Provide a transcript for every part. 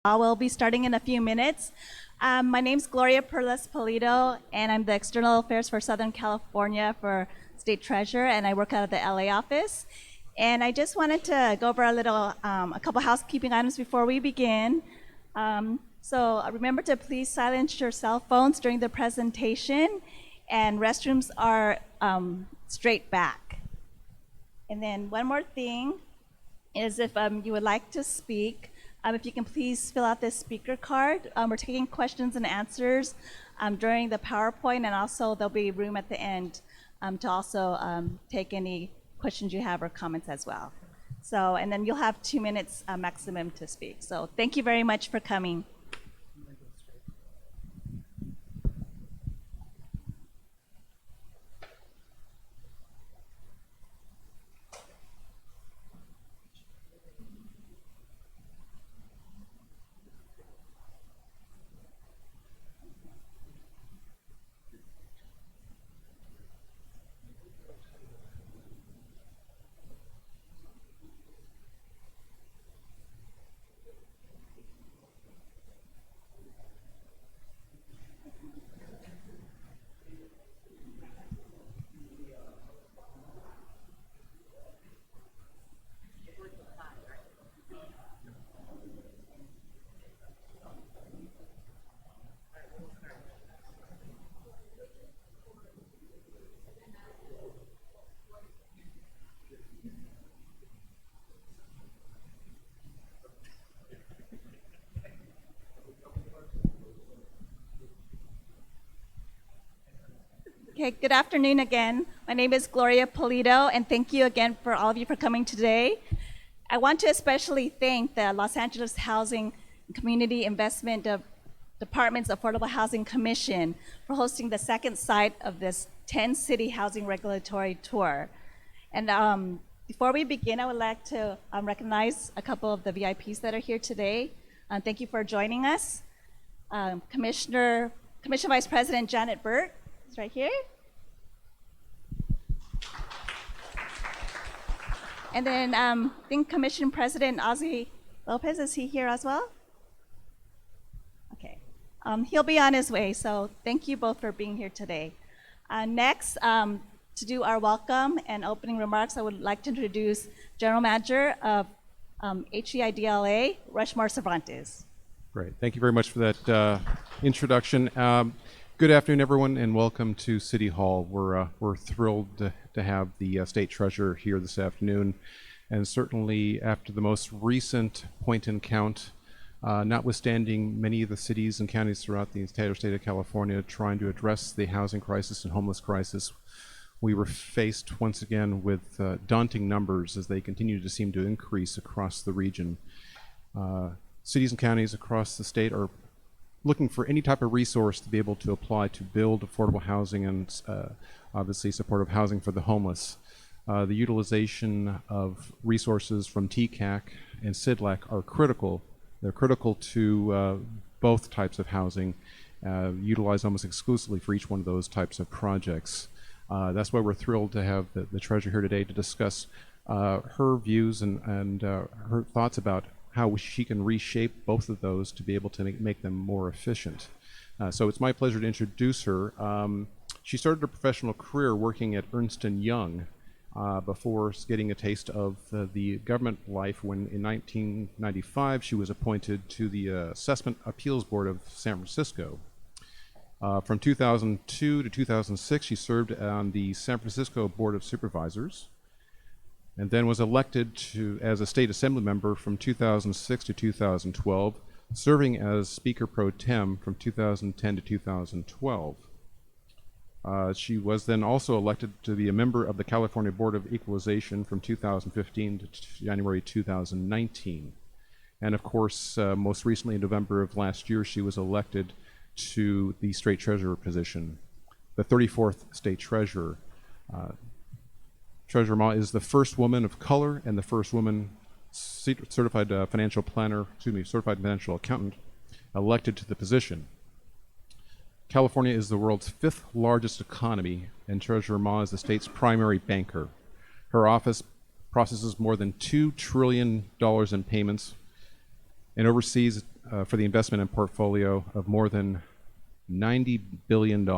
I will be starting in a few minutes. My name is Gloria Perlas Polito, and I'm the External Affairs for Southern California for State Treasurer, and I work out of the LA office. And I just wanted to go over a couple housekeeping items before we begin. So remember to please silence your cell phones during the presentation, and restrooms are straight back. And then one more thing is if you would like to speak, if you can please fill out this speaker card. We're taking questions and answers during the PowerPoint, and also there'll be room at the end to also take any questions you have or comments as well. So, and then you'll have 2 minutes maximum to speak. So thank you very much for coming. Okay, good afternoon again. My name is Gloria Polito, and thank you again for all of you for coming today. I want to especially thank the Los Angeles Housing and Community Investment Department's Affordable Housing Commission for hosting the second site of this 10-city housing regulatory tour. And before we begin, I would like to recognize a couple of the VIPs that are here today. Thank you for joining us. Commission Vice President Janet Burt is right here. And then I think Commission President Ozzy Lopez, is he here as well? Okay, he'll be on his way, so thank you both for being here today. Next, to do our welcome and opening remarks, I would like to introduce General Manager of CDLAC, Rushmore Cervantes. Great, thank you very much for that introduction. Good afternoon, everyone, and welcome to City Hall. We're thrilled to have the State Treasurer here this afternoon, and certainly after the most recent point and count, notwithstanding many of the cities and counties throughout the entire state of California trying to address the housing crisis and homeless crisis, we were faced once again with daunting numbers as they continue to seem to increase across the region. Cities and counties across the state are looking for any type of resource to be able to apply to build affordable housing and obviously supportive housing for the homeless. The utilization of resources from TCAC and CDLAC are critical. They're critical to both types of housing, utilized almost exclusively for each one of those types of projects. That's why we're thrilled to have the Treasurer here today to discuss her views and her thoughts about how she can reshape both of those to be able to make them more efficient. So it's my pleasure to introduce her. She started her professional career working at Ernst & Young before getting a taste of the government life when in 1995 she was appointed to the Assessment Appeals Board of San Francisco. From 2002 to 2006 she served on the San Francisco Board of Supervisors, and then was elected as a state assembly member from 2006 to 2012, serving as Speaker Pro Tem from 2010 to 2012. She was then also elected to be a member of the California Board of Equalization from 2015 to January 2019. And of course, most recently in November of last year, she was elected to the State Treasurer position, the 34th State Treasurer. Treasurer Ma is the first woman of color and the first woman certified financial accountant elected to the position. California is the world's 5th largest economy, and Treasurer Ma is the state's primary banker. Her office processes more than $2 trillion in payments and oversees for the investment in portfolio of more than $90 billion,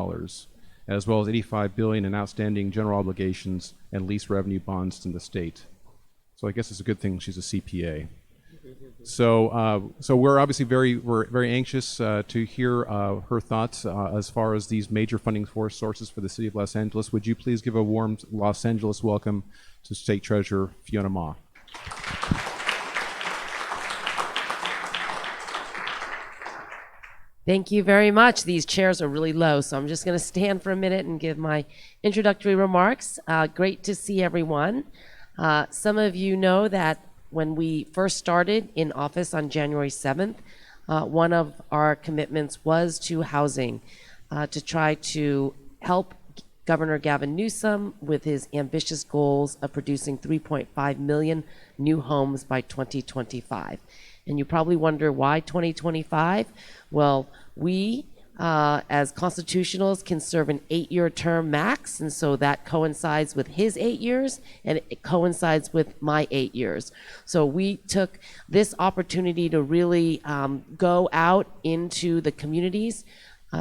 as well as $85 billion in outstanding general obligations and lease revenue bonds in the state. So I guess it's a good thing she's a CPA. So we're obviously very anxious to hear her thoughts as far as these major funding sources for the city of Los Angeles. Would you please give a warm Los Angeles welcome to State Treasurer Fiona Ma? Thank you very much. These chairs are really low, so I'm just going to stand for a minute and give my introductory remarks. Great to see everyone. Some of you know that when we first started in office on January 7th, one of our commitments was to housing, to try to help Governor Gavin Newsom with his ambitious goals of producing 3.5 million new homes by 2025. And you probably wonder why 2025? Well, we as constitutionals can serve an 8-year term max, and so that coincides with his 8 years, and it coincides with my 8 years. So we took this opportunity to really go out into the communities.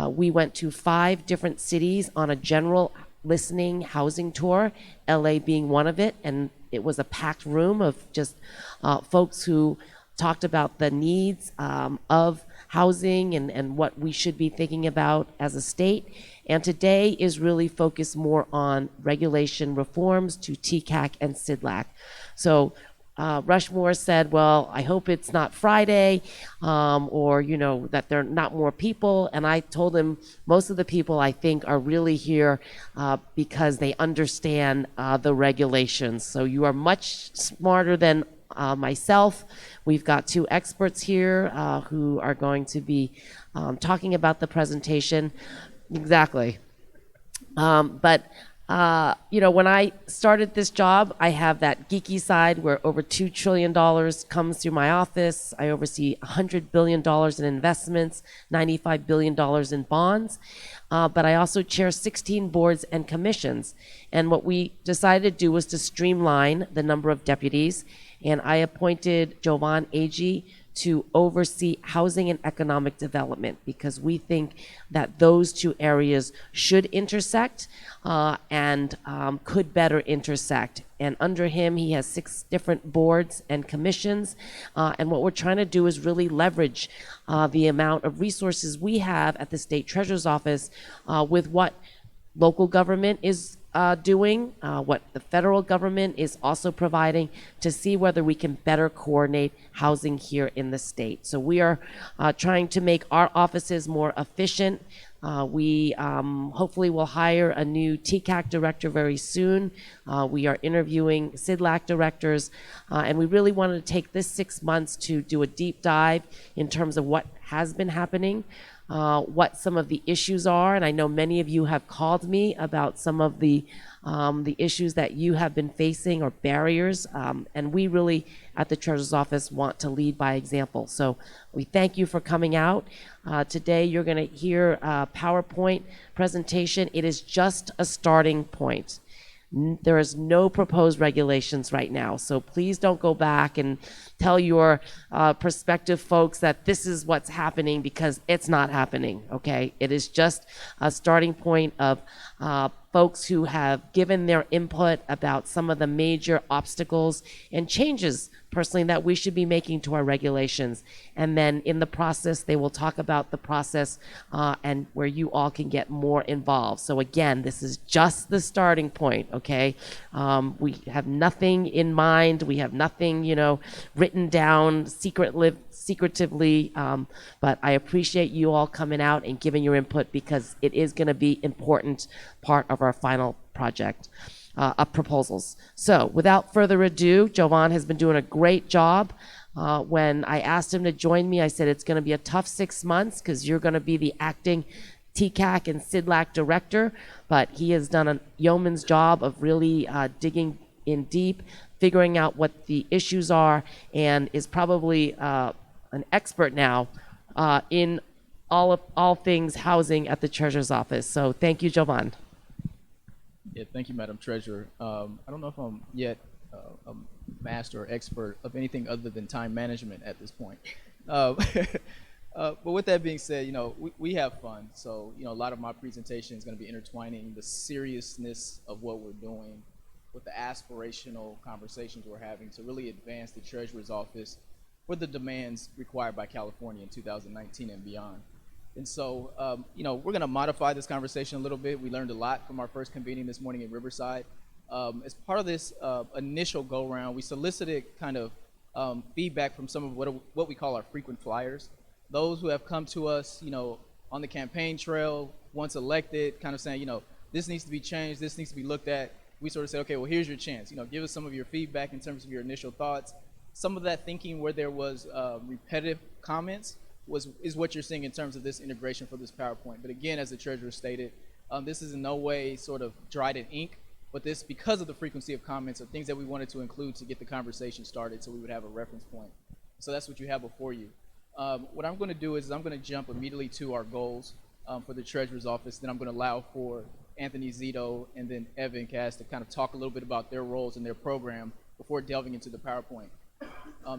We went to 5 different cities on a general listening housing tour, LA being one of it, and it was a packed room of just folks who talked about the needs of housing and what we should be thinking about as a state. And today is really focused more on regulation reforms to TCAC and CDLAC. So Rushmore said, well, I hope it's not Friday, or, you know, that there are not more people. And I told him most of the people I think are really here because they understand the regulations. So you are much smarter than myself. We've got 2 experts here who are going to be talking about the presentation. Exactly. You know, when I started this job, I have that geeky side where over $2 trillion comes through my office. I oversee $100 billion in investments, $95 billion in bonds. But I also chair 16 boards and commissions. And what we decided to do was to streamline the number of deputies. And I appointed Jovan Agee to oversee housing and economic development because we think that those 2 areas should intersect and could better intersect. And under him, he has 6 different boards and commissions. And what we're trying to do is really leverage the amount of resources we have at the State Treasurer's Office with what local government is doing, what the federal government is also providing to see whether we can better coordinate housing here in the state. So we are trying to make our offices more efficient. We hopefully will hire a new TCAC director very soon. We are interviewing CDLAC directors, and we really wanted to take this 6 months to do a deep dive in terms of what has been happening, what some of the issues are, and I know many of you have called me about some of the issues that you have been facing or barriers, and we really at the Treasurer's Office want to lead by example. So we thank you for coming out. Today you're going to hear a PowerPoint presentation. It is just a starting point. There is no proposed regulations right now, so please don't go back and tell your prospective folks that this is what's happening, because it's not happening, okay? It is just a starting point of folks who have given their input about some of the major obstacles and changes personally that we should be making to our regulations. And then in the process, they will talk about the process and where you all can get more involved. So again, this is just the starting point, okay? We have nothing in mind. We have nothing, you know, written down secretively, but I appreciate you all coming out and giving your input because it is going to be important part of our final project of proposals. So without further ado, Jovan has been doing a great job. When I asked him to join me, I said it's going to be a tough 6 months because you're going to be the acting TCAC and CDLAC director, but he has done a yeoman's job of really digging in deep, figuring out what the issues are, and is probably an expert now in all things housing at the Treasurer's Office. So thank you, Jovan. Yeah, thank you, Madam Treasurer. I don't know if I'm yet a master or expert of anything other than time management at this point. Uh, but with that being said, we have fun. So, a lot of my presentation is going to be intertwining the seriousness of what we're doing with the aspirational conversations we're having to really advance the Treasurer's Office for the demands required by California in 2019 and beyond. And so, we're going to modify this conversation a little bit. We learned a lot from our first convening this morning in Riverside. As part of this initial go-round, we solicited kind of feedback from some of what we call our frequent flyers. Those who have come to us, on the campaign trail, once elected, kind of saying, this needs to be changed, this needs to be looked at. We sort of say, okay, well, here's your chance. Give us some of your feedback in terms of your initial thoughts. Some of that thinking where there was repetitive comments is what you're seeing in terms of this integration for this PowerPoint. But again, as the treasurer stated, this is in no way sort of dried in ink, but this, because of the frequency of comments, are things that we wanted to include to get the conversation started so we would have a reference point. So that's what you have before you. What I'm going to do is I'm going to jump immediately to our goals for the treasurer's office. Then I'm going to allow for Anthony Zito and then Evan Cass to kind of talk a little bit about their roles in their program before delving into the PowerPoint.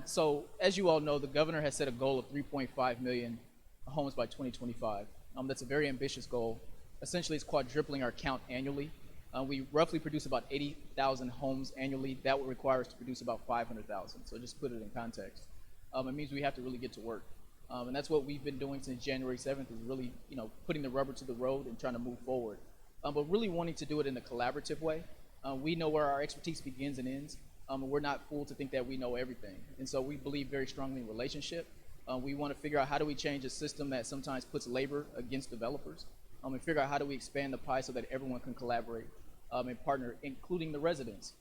So as you all know, the governor has set a goal of 3.5 million homes by 2025. That's a very ambitious goal. Essentially, it's quadrupling our count annually. We roughly produce about 80,000 homes annually. That would require us to produce about 500,000. So just put it in context. It means we have to really get to work. And that's what we've been doing since January 7th is really, putting the rubber to the road and trying to move forward. But really wanting to do it in a collaborative way. We know where our expertise begins and ends. And we're not fooled to think that we know everything. And so we believe very strongly in relationship. We want to figure out how do we change a system that sometimes puts labor against developers, and figure out how do we expand the pie so that everyone can collaborate and partner, including the residents.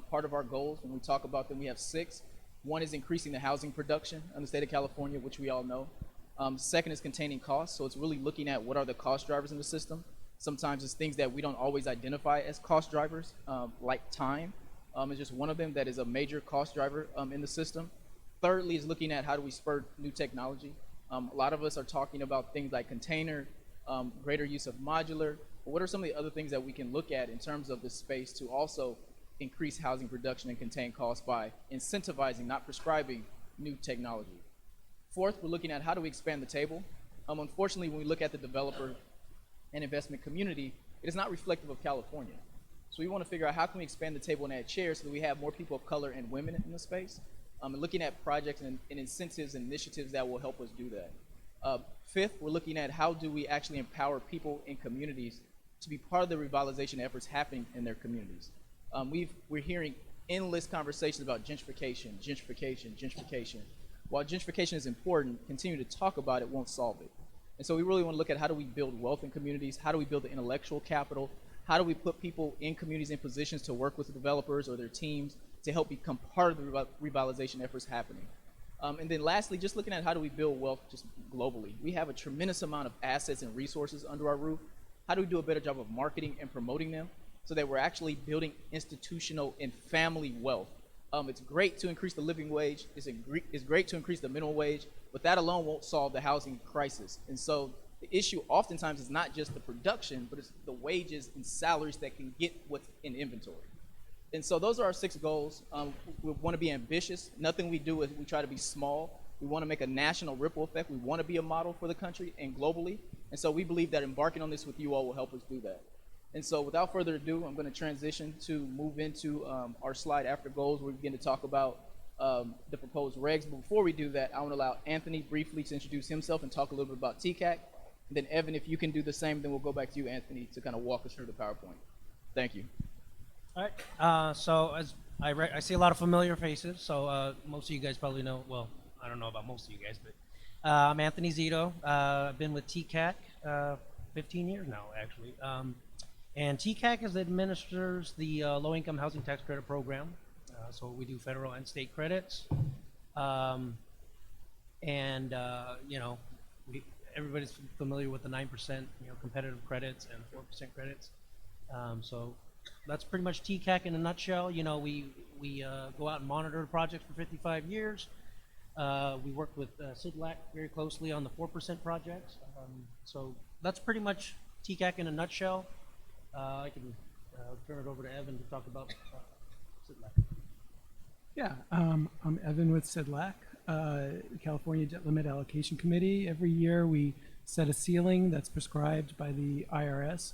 Part of our goals, when we talk about them, we have 6. One is increasing the housing production in the state of California, which we all know. Second is containing costs. So it's really looking at what are the cost drivers in the system. Sometimes it's things that we don't always identify as cost drivers, like time. Is just one of them that is a major cost driver in the system. Thirdly is looking at how do we spur new technology. A lot of us are talking about things like container, greater use of modular. But what are some of the other things that we can look at in terms of this space to also increase housing production and contain costs by incentivizing, not prescribing, new technology? Fourth, we're looking at how do we expand the table. Unfortunately, when we look at the developer and investment community, it is not reflective of California. So we want to figure out how can we expand the table and add chairs so that we have more people of color and women in the space, and looking at projects and incentives and initiatives that will help us do that. Fifth, we're looking at how do we actually empower people in communities to be part of the revitalization efforts happening in their communities. We're hearing endless conversations about gentrification, gentrification, gentrification. While gentrification is important, continuing to talk about it won't solve it. And so we really want to look at how do we build wealth in communities, how do we build the intellectual capital, how do we put people in communities in positions to work with the developers or their teams to help become part of the revitalization efforts happening. And then lastly, just looking at how do we build wealth just globally. We have a tremendous amount of assets and resources under our roof. How do we do a better job of marketing and promoting them so that we're actually building institutional and family wealth? It's great to increase the living wage. It's great to increase the minimum wage, but that alone won't solve the housing crisis. And so the issue oftentimes is not just the production, but it's the wages and salaries that can get what's in inventory. And so those are our 6 goals. We want to be ambitious. Nothing we do is we try to be small. We want to make a national ripple effect. We want to be a model for the country and globally. And so we believe that embarking on this with you all will help us do that. And so without further ado, I'm going to transition to move into our slide after goals, where we begin to talk about the proposed regs. But before we do that, I want to allow Anthony briefly to introduce himself and talk a little bit about TCAC. And then Evan, if you can do the same, then we'll go back to you, Anthony, to kind of walk us through the PowerPoint. Thank you. All right. So as I see a lot of familiar faces. So most of you guys probably know. Well, I don't know about most of you guys, but I'm Anthony Zito. I've been with TCAC 15 years now, actually. And TCAC administers the low-income housing tax credit program. So we do federal and state credits. Everybody's familiar with the 9% competitive credits and 4% credits. So that's pretty much TCAC in a nutshell. We go out and monitor projects for 55 years. We work with CDLAC very closely on the 4% projects. So that's pretty much TCAC in a nutshell. I can turn it over to Evan to talk about CDLAC. Yeah, I'm Evan with CDLAC. California Debt Limit Allocation Committee. Every year we set a ceiling that's prescribed by the IRS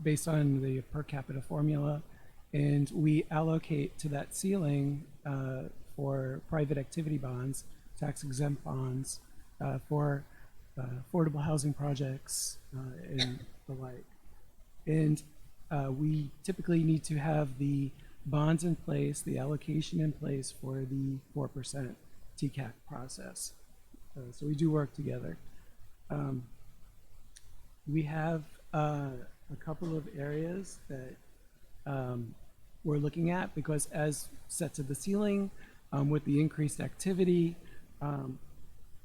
based on the per capita formula, and we allocate to that ceiling for private activity bonds, tax exempt bonds, for affordable housing projects and the like. And we typically need to have the bonds in place, the allocation in place for the 4% TCAC process. So we do work together. We have a couple of areas that we're looking at because as set to the ceiling, with the increased activity,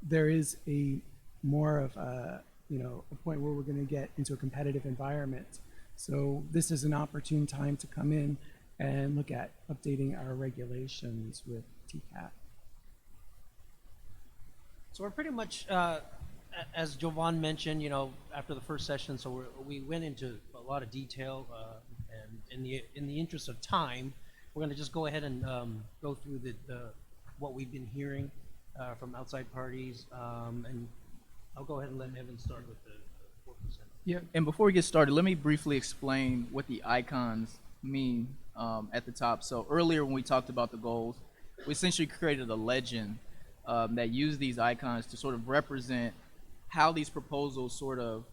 there is a more of a, a point where we're going to get into a competitive environment. So this is an opportune time to come in and look at updating our regulations with TCAC. So we're pretty much, as Jovan mentioned, after the first session, so we went into a lot of detail, and in the interest of time, we're going to just go ahead and go through what we've been hearing from outside parties, and I'll go ahead and let Evan start with the 4%. Yeah, and before we get started, let me briefly explain what the icons mean at the top. So earlier when we talked about the goals, we essentially created a legend that used these icons to sort of represent how these proposals sort of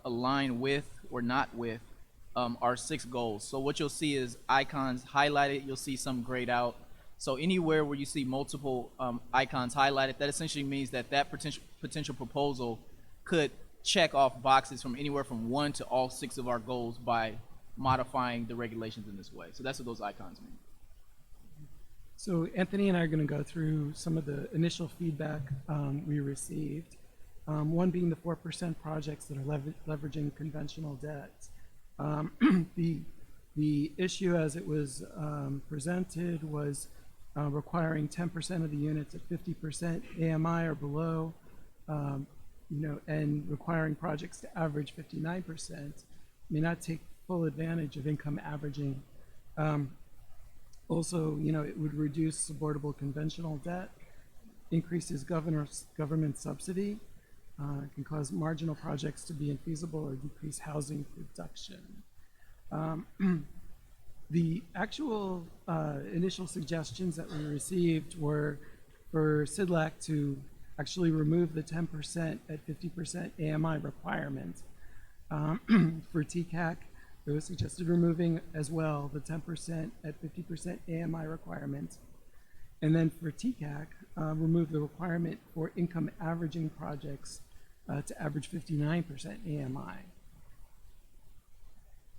align with or not with our 6 goals. So what you'll see is icons highlighted, you'll see some grayed out. So anywhere where you see multiple icons highlighted, that essentially means that potential proposal could check off boxes from anywhere from 1 to all 6 of our goals by modifying the regulations in this way. So that's what those icons mean. So Anthony and I are going to go through some of the initial feedback we received. One being the 4% projects that are leveraging conventional debt. The issue as it was presented was requiring 10% of the units at 50% AMI or below, and requiring projects to average 59% may not take full advantage of income averaging. Also, it would reduce supportable conventional debt, increases government subsidy, can cause marginal projects to be infeasible or decrease housing production. The actual initial suggestions that we received were for CDLAC to actually remove the 10% at 50% AMI requirement. For TCAC, it was suggested removing as well the 10% at 50% AMI requirement. And then for TCAC, remove the requirement for income averaging projects to average 59% AMI.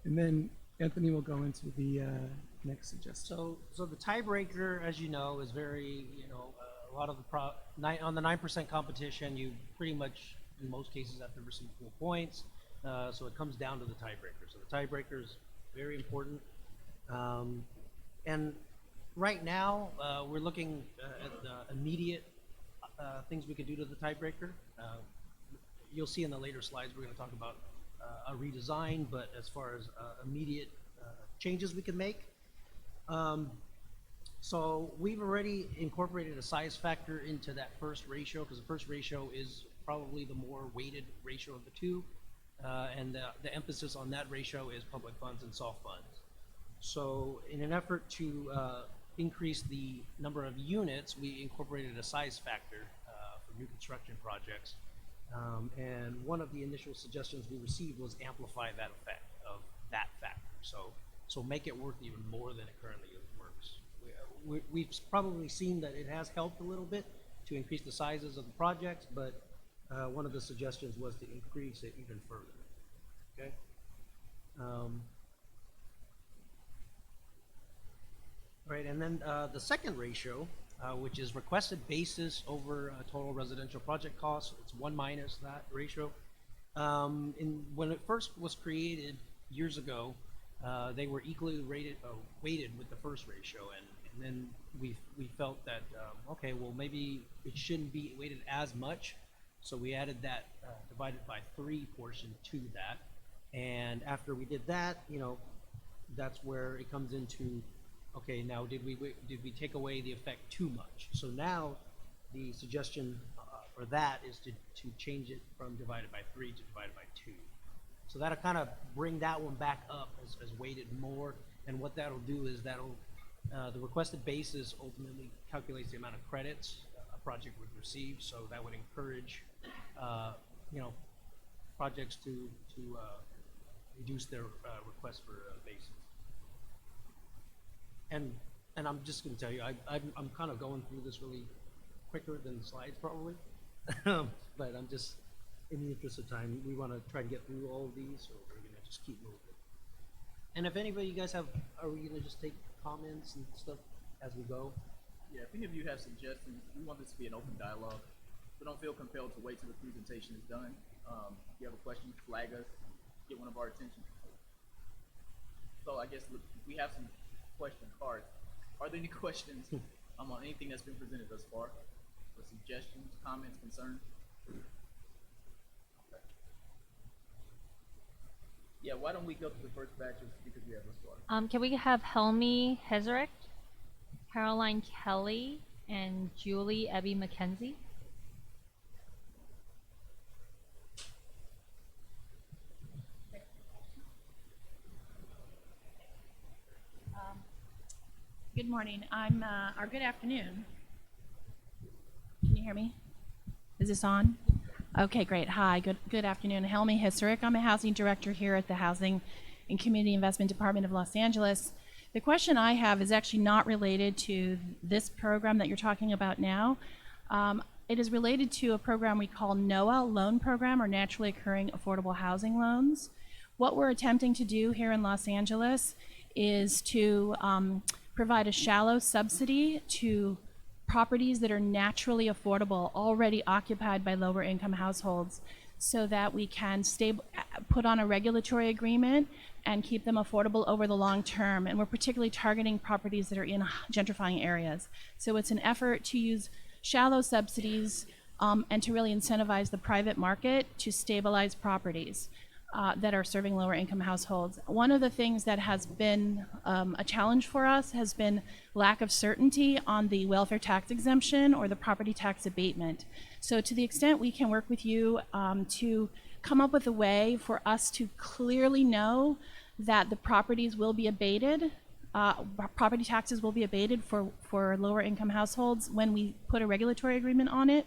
And then Anthony will go into the next suggestion. So the tiebreaker, as you know, is very, a lot of on the 9% competition, you pretty much, in most cases, have to receive full points. So it comes down to the tiebreaker. So the tiebreaker is very important. And right now, we're looking at the immediate things we could do to the tiebreaker. You'll see in the later slides, we're going to talk about a redesign, but as far as immediate changes we can make. So we've already incorporated a size factor into that first ratio, because the first ratio is probably the more weighted ratio of the two. And the emphasis on that ratio is public funds and soft funds. So in an effort to increase the number of units, we incorporated a size factor for new construction projects. And one of the initial suggestions we received was amplify that effect of that factor. So make it worth even more than it currently works. We've probably seen that it has helped a little bit to increase the sizes of the projects, but one of the suggestions was to increase it even further. Okay. Right, and then the second ratio, which is requested basis over total residential project costs. It's 1 minus that ratio. When it first was created years ago, they were equally weighted with the first ratio, and then we felt that okay, well maybe it shouldn't be weighted as much, so we added that divided by 3 portion to that. And after we did that, that's where it comes into okay, now did we take away the effect too much? So now the suggestion for that is to change it from divided by 3 to divided by 2. So that'll kind of bring that one back up as weighted more. And what that'll do is that'll, the requested basis ultimately calculates the amount of credits a project would receive. So that would encourage, projects to reduce their request for basis. And I'm just going to tell you, I'm kind of going through this really quicker than the slides probably, but I'm just, in the interest of time, we want to try to get through all of these, so we're going to just keep moving. And if anybody, you guys have, are we going to just take comments and stuff as we go? Yeah, if any of you have suggestions, we want this to be an open dialogue. So don't feel compelled to wait till the presentation is done. If you have a question, flag us, get one of our attention. So I guess we have some question cards. Are there any questions on anything that's been presented thus far? Or suggestions, comments, concerns? Okay. Yeah, why don't we go to the first batch of speakers we have thus far? Can we have Helmi Hezarek, Caroline Kelly, and Julie Ebby McKenzie? Good morning. Or good afternoon. Can you hear me? Is this on? Okay, great. Hi, good afternoon. Helmi Hisserick. I'm a housing director here at the Housing and Community Investment Department of Los Angeles. The question I have is actually not related to this program that you're talking about now. It is related to a program we call NOAA, Loan Program, or Naturally Occurring Affordable Housing Loans. What we're attempting to do here in Los Angeles is to provide a shallow subsidy to properties that are naturally affordable, already occupied by lower income households, so that we can put on a regulatory agreement and keep them affordable over the long term. And we're particularly targeting properties that are in gentrifying areas. So it's an effort to use shallow subsidies and to really incentivize the private market to stabilize properties that are serving lower income households. One of the things that has been a challenge for us has been lack of certainty on the welfare tax exemption or the property tax abatement. So to the extent we can work with you to come up with a way for us to clearly know that the properties will be abated, property taxes will be abated for lower income households when we put a regulatory agreement on it,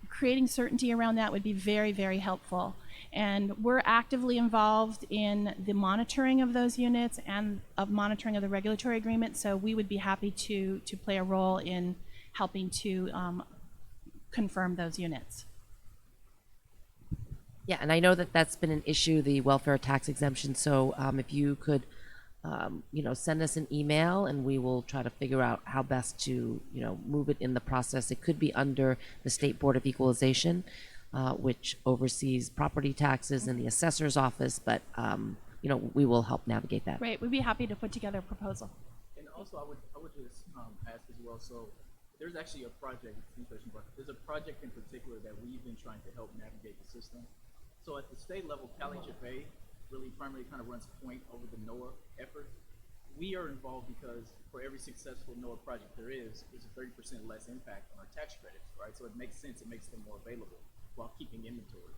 creating certainty around that would be very, very helpful. And we're actively involved in the monitoring of those units and of monitoring of the regulatory agreement, so we would be happy to play a role in helping to confirm those units. Yeah, and I know that that's been an issue, the welfare tax exemption. So if you could, send us an email, and we will try to figure out how best to, move it in the process. It could be under the State Board of Equalization, which oversees property taxes in the assessor's office. But we will help navigate that. Great, we'd be happy to put together a proposal. And also, I would just ask as well. So there's actually a project. There's a project in particular that we've been trying to help navigate the system. So at the state level, Cali Chappé really primarily kind of runs point over the NOAA effort. We are involved because for every successful NOAA project there's a 30% less impact on our tax credits, right? So it makes sense, it makes them more available while keeping inventory.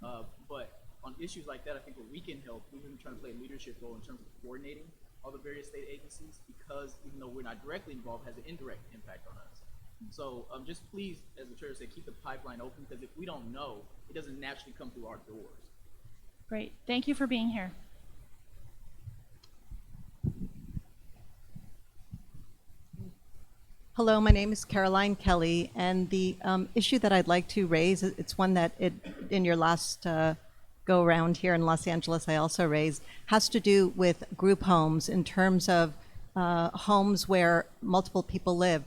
But on issues like that, I think where we can help, we've been trying to play a leadership role in terms of coordinating all the various state agencies, because even though we're not directly involved, it has an indirect impact on us. So just please, as the chair said, keep the pipeline open, because if we don't know, it doesn't naturally come through our doors. Great, thank you for being here. Hello, my name is Caroline Kelly, and the issue that I'd like to raise, it's one that in your last go around here in Los Angeles I also raised, has to do with group homes in terms of homes where multiple people live.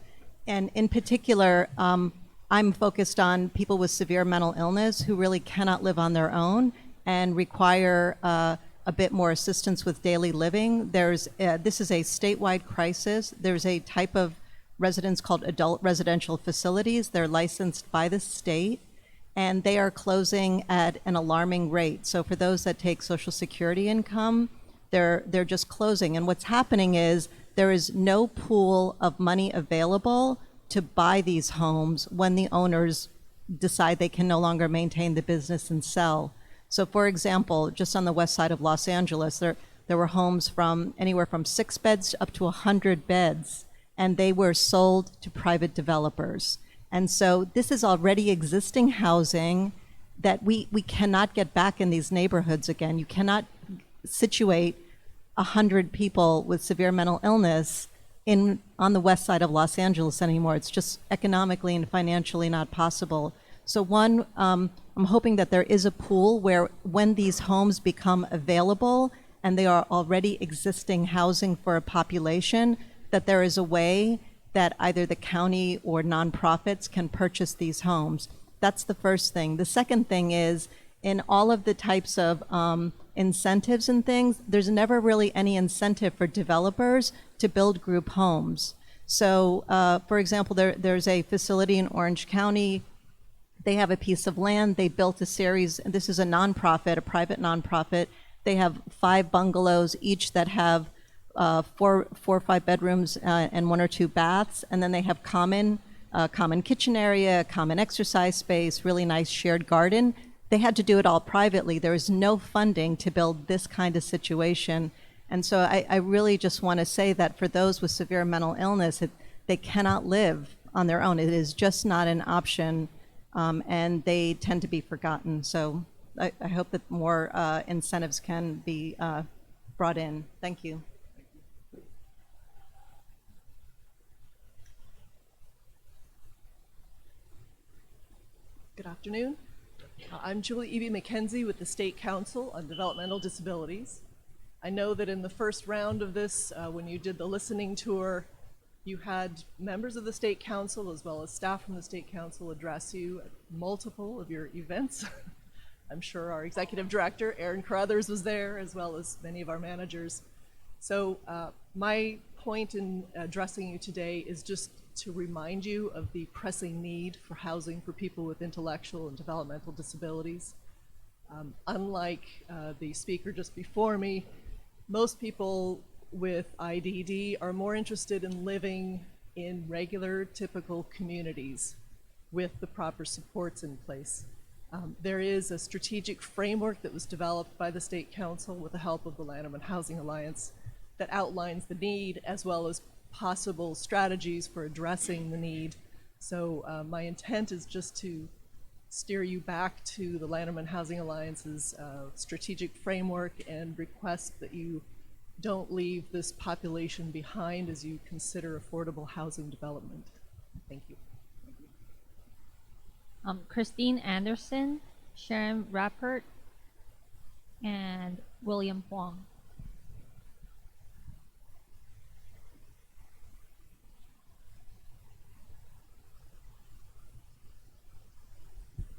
And in particular, I'm focused on people with severe mental illness who really cannot live on their own and require a bit more assistance with daily living. This is a statewide crisis. There's a type of residents called adult residential facilities. They're licensed by the state, and they are closing at an alarming rate. So for those that take Social Security income, they're just closing. And what's happening is there is no pool of money available to buy these homes when the owners decide they can no longer maintain the business and sell. So for example, just on the west side of Los Angeles, there were homes from anywhere from 6 beds up to 100 beds, and they were sold to private developers. And so this is already existing housing that we cannot get back in these neighborhoods again. You cannot situate 100 people with severe mental illness on the west side of Los Angeles anymore. It's just economically and financially not possible. So one, I'm hoping that there is a pool where when these homes become available and they are already existing housing for a population, that there is a way that either the county or nonprofits can purchase these homes. That's the first thing. The second thing is, in all of the types of incentives and things, there's never really any incentive for developers to build group homes. So, for example, there's a facility in Orange County. They have a piece of land. They built a series, and this is a nonprofit, a private nonprofit. They have 5 bungalows each that have 4 or 5 bedrooms and 1 or 2 baths, and then they have common kitchen area, common exercise space, really nice shared garden. They had to do it all privately. There is no funding to build this kind of situation. And so I really just want to say that for those with severe mental illness, they cannot live on their own. It is just not an option, and they tend to be forgotten. So I hope that more incentives can be brought in. Thank you. Good afternoon. I'm Julie E.B. McKenzie with the State Council on Developmental Disabilities. I know that in the first round of this, when you did the listening tour, you had members of the State Council as well as staff from the State Council address you at multiple of your events. I'm sure our Executive Director, Aaron Carruthers, was there, as well as many of our managers. So my point in addressing you today is just to remind you of the pressing need for housing for people with intellectual and developmental disabilities. Unlike the speaker just before me, most people with IDD are more interested in living in regular, typical communities with the proper supports in place. There is a strategic framework that was developed by the State Council with the help of the Lanterman Housing Alliance that outlines the need as well as possible strategies for addressing the need. So my intent is just to steer you back to the Lanterman Housing Alliance's strategic framework and request that you don't leave this population behind as you consider affordable housing development. Thank you. Christine Anderson, Sharon Rappert, and William Huang.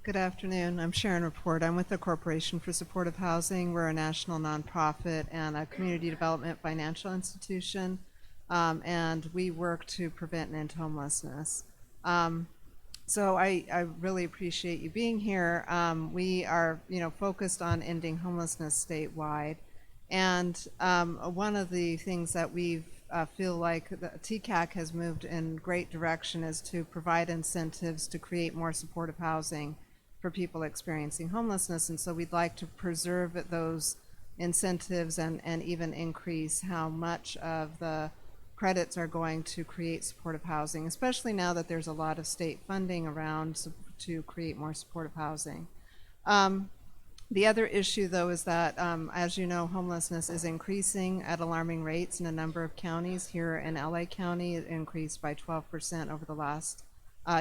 Good afternoon. I'm Sharon Rapport. I'm with the Corporation for Supportive Housing. We're a national nonprofit and a community development financial institution, and we work to prevent and end homelessness. So I really appreciate you being here. We are, focused on ending homelessness statewide, and one of the things that we feel like the CTCAC has moved in great direction is to provide incentives to create more supportive housing for people experiencing homelessness, and so we'd like to preserve those incentives and even increase how much of the credits are going to create supportive housing, especially now that there's a lot of state funding around to create more supportive housing. The other issue, though, is that, as you know, homelessness is increasing at alarming rates in a number of counties. Here in LA County, it increased by 12% over the last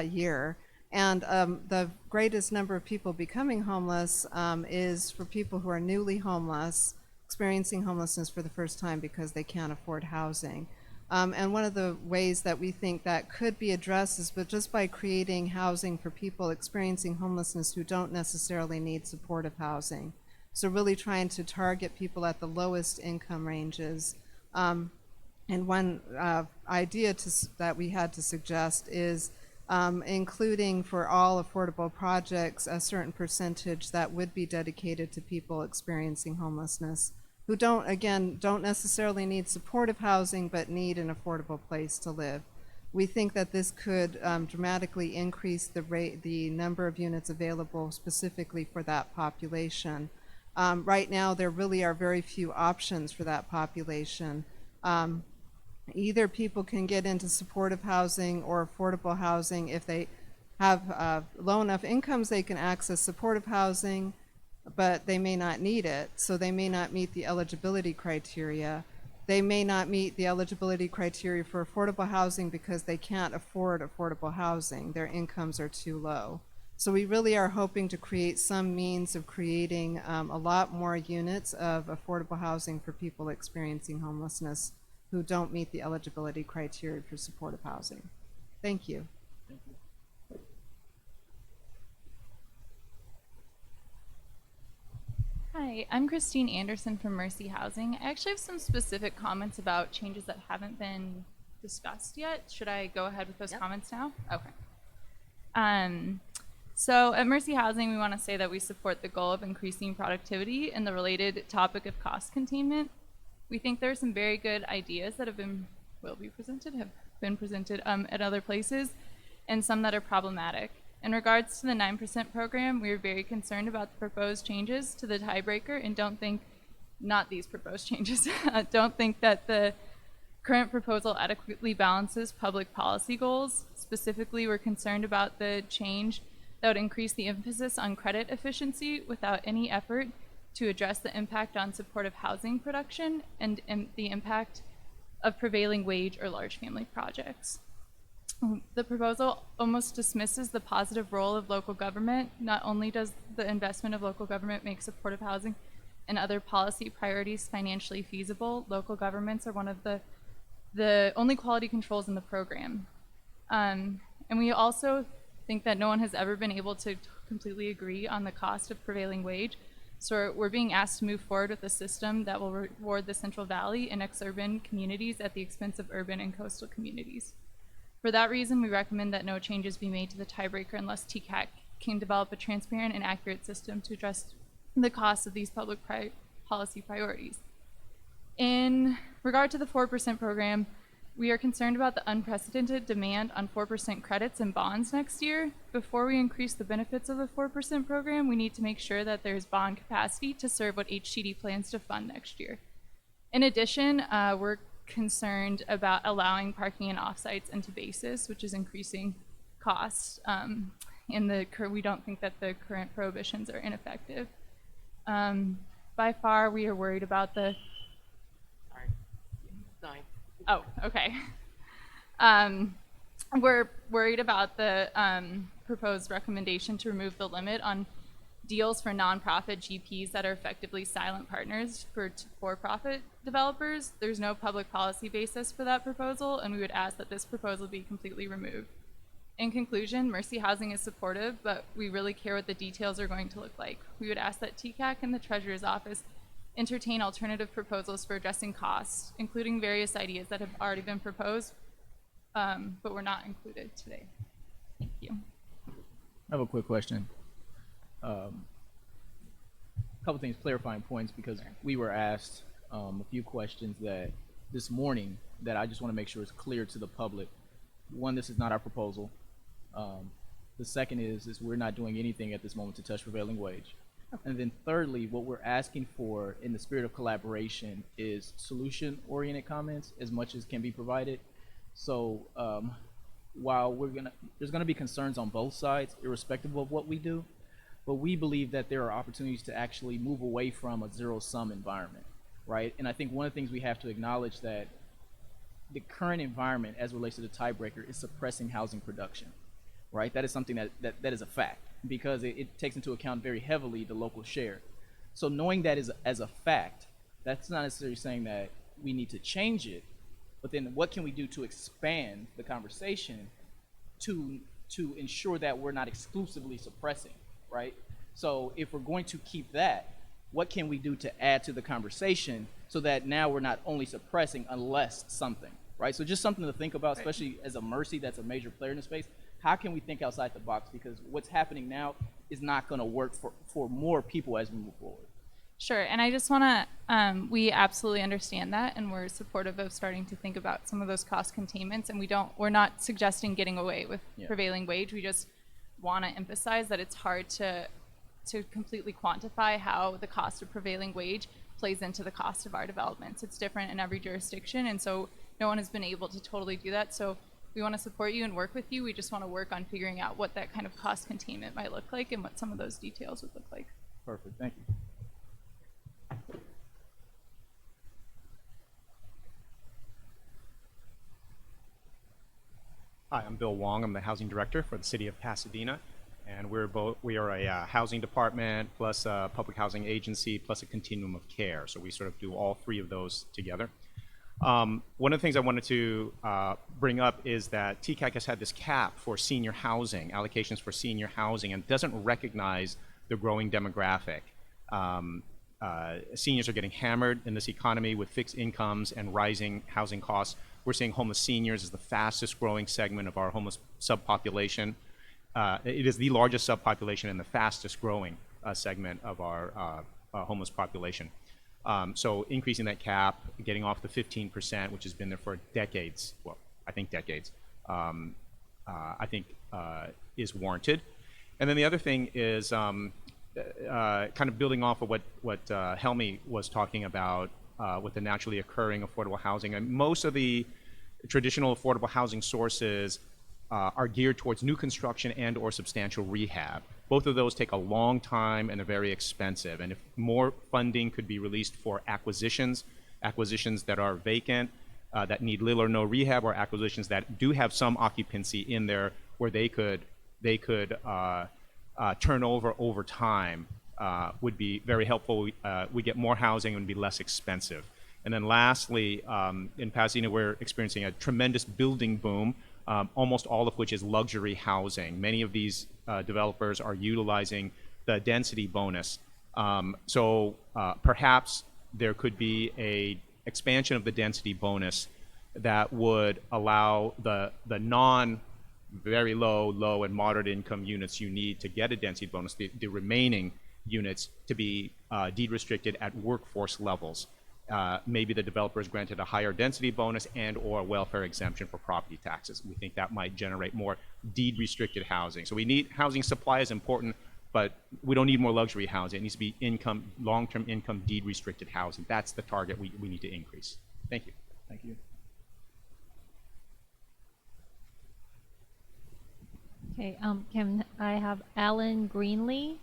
year. And the greatest number of people becoming homeless is for people who are newly homeless, experiencing homelessness for the first time because they can't afford housing. And one of the ways that we think that could be addressed is just by creating housing for people experiencing homelessness who don't necessarily need supportive housing. So really trying to target people at the lowest income ranges. And one idea that we had to suggest is including for all affordable projects a certain percentage that would be dedicated to people experiencing homelessness who don't necessarily need supportive housing, but need an affordable place to live. We think that this could dramatically increase the number of units available specifically for that population. Right now, there really are very few options for that population. Either people can get into supportive housing or affordable housing. If they have low enough incomes, they can access supportive housing, but they may not need it, so they may not meet the eligibility criteria. They may not meet the eligibility criteria for affordable housing because they can't afford affordable housing. Their incomes are too low. So we really are hoping to create some means of creating a lot more units of affordable housing for people experiencing homelessness who don't meet the eligibility criteria for supportive housing. Thank you. Hi, I'm Christine Anderson from Mercy Housing. I actually have some specific comments about changes that haven't been discussed yet. Should I go ahead with those comments now? Okay. So at Mercy Housing, we want to say that we support the goal of increasing productivity and the related topic of cost containment. We think there are some very good ideas that have been presented at other places, and some that are problematic. In regards to the 9% program, we are very concerned about the proposed changes to the tiebreaker and don't think that the current proposal adequately balances public policy goals. Specifically, we're concerned about the change that would increase the emphasis on credit efficiency without any effort to address the impact on supportive housing production and the impact of prevailing wage or large family projects. The proposal almost dismisses the positive role of local government. Not only does the investment of local government make supportive housing and other policy priorities financially feasible, local governments are one of the only quality controls in the program. And we also think that no one has ever been able to completely agree on the cost of prevailing wage. So we're being asked to move forward with a system that will reward the Central Valley and ex-urban communities at the expense of urban and coastal communities. For that reason, we recommend that no changes be made to the tiebreaker unless TCAC can develop a transparent and accurate system to address the costs of these public policy priorities. In regard to the 4% program, we are concerned about the unprecedented demand on 4% credits and bonds next year. Before we increase the benefits of the 4% program, we need to make sure that there's bond capacity to serve what HCD plans to fund next year. In addition, we're concerned about allowing parking in offsites into basis, which is increasing costs. We don't think that the current prohibitions are ineffective. By far, we are worried about the. Sorry. 9. Oh, okay. We're worried about the proposed recommendation to remove the limit on deals for nonprofit GPs that are effectively silent partners for for-profit developers. There's no public policy basis for that proposal, and we would ask that this proposal be completely removed. In conclusion, Mercy Housing is supportive, but we really care what the details are going to look like. We would ask that TCAC and the Treasurer's Office entertain alternative proposals for addressing costs, including various ideas that have already been proposed, but were not included today. Thank you. I have a quick question. A couple things, clarifying points, because we were asked a few questions that this morning that I just want to make sure is clear to the public. One, this is not our proposal. The second is we're not doing anything at this moment to touch prevailing wage. And then thirdly, what we're asking for in the spirit of collaboration is solution-oriented comments as much as can be provided. So while there's gonna be concerns on both sides, irrespective of what we do, but we believe that there are opportunities to actually move away from a zero-sum environment, right? And I think one of the things we have to acknowledge that the current environment as it relates to the tiebreaker is suppressing housing production, right? That is something that is a fact, because it takes into account very heavily the local share. So knowing that as a fact, that's not necessarily saying that we need to change it, but then what can we do to expand the conversation to ensure that we're not exclusively suppressing, right? So if we're going to keep that, what can we do to add to the conversation so that now we're not only suppressing unless something, right? So just something to think about, especially as a Mercy that's a major player in the space. How can we think outside the box? Because what's happening now is not going to work for more people as we move forward. Sure, and I just want to, we absolutely understand that, and we're supportive of starting to think about some of those cost containments, and we're not suggesting getting away with prevailing wage. We just want to emphasize that it's hard to completely quantify how the cost of prevailing wage plays into the cost of our developments. It's different in every jurisdiction, and so no one has been able to totally do that. So we want to support you and work with you. We just want to work on figuring out what that kind of cost containment might look like and what some of those details would look like. Perfect. Thank you. Hi, I'm Bill Wong. I'm the housing director for the city of Pasadena, and we are a housing department plus a public housing agency plus a continuum of care. So we sort of do all three of those together. One of the things I wanted to bring up is that TCAC has had this cap for senior housing, allocations for senior housing, and doesn't recognize the growing demographic. Seniors are getting hammered in this economy with fixed incomes and rising housing costs. We're seeing homeless seniors as the fastest growing segment of our homeless subpopulation. It is the largest subpopulation and the fastest growing segment of our homeless population. So increasing that cap, getting off the 15%, which has been there for decades, well, I think decades, I think is warranted. And then the other thing is kind of building off of what Helmy was talking about with the naturally occurring affordable housing. And most of the traditional affordable housing sources are geared towards new construction and or substantial rehab. Both of those take a long time and are very expensive. And if more funding could be released for acquisitions that are vacant, that need little or no rehab, or acquisitions that do have some occupancy in there where they could turn over time, would be very helpful. We get more housing and would be less expensive. And then lastly, in Pasadena, we're experiencing a tremendous building boom, almost all of which is luxury housing. Many of these developers are utilizing the density bonus. So perhaps there could be a expansion of the density bonus that would allow the very low and moderate income units you need to get a density bonus, the remaining units, to be deed restricted at workforce levels. Maybe the developer is granted a higher density bonus and or a welfare exemption for property taxes. We think that might generate more deed restricted housing. So we need housing supply is important, but we don't need more luxury housing. It needs to be long-term income deed restricted housing. That's the target we need to increase. Thank you. Thank you. Okay, can I have Alan Greenlee,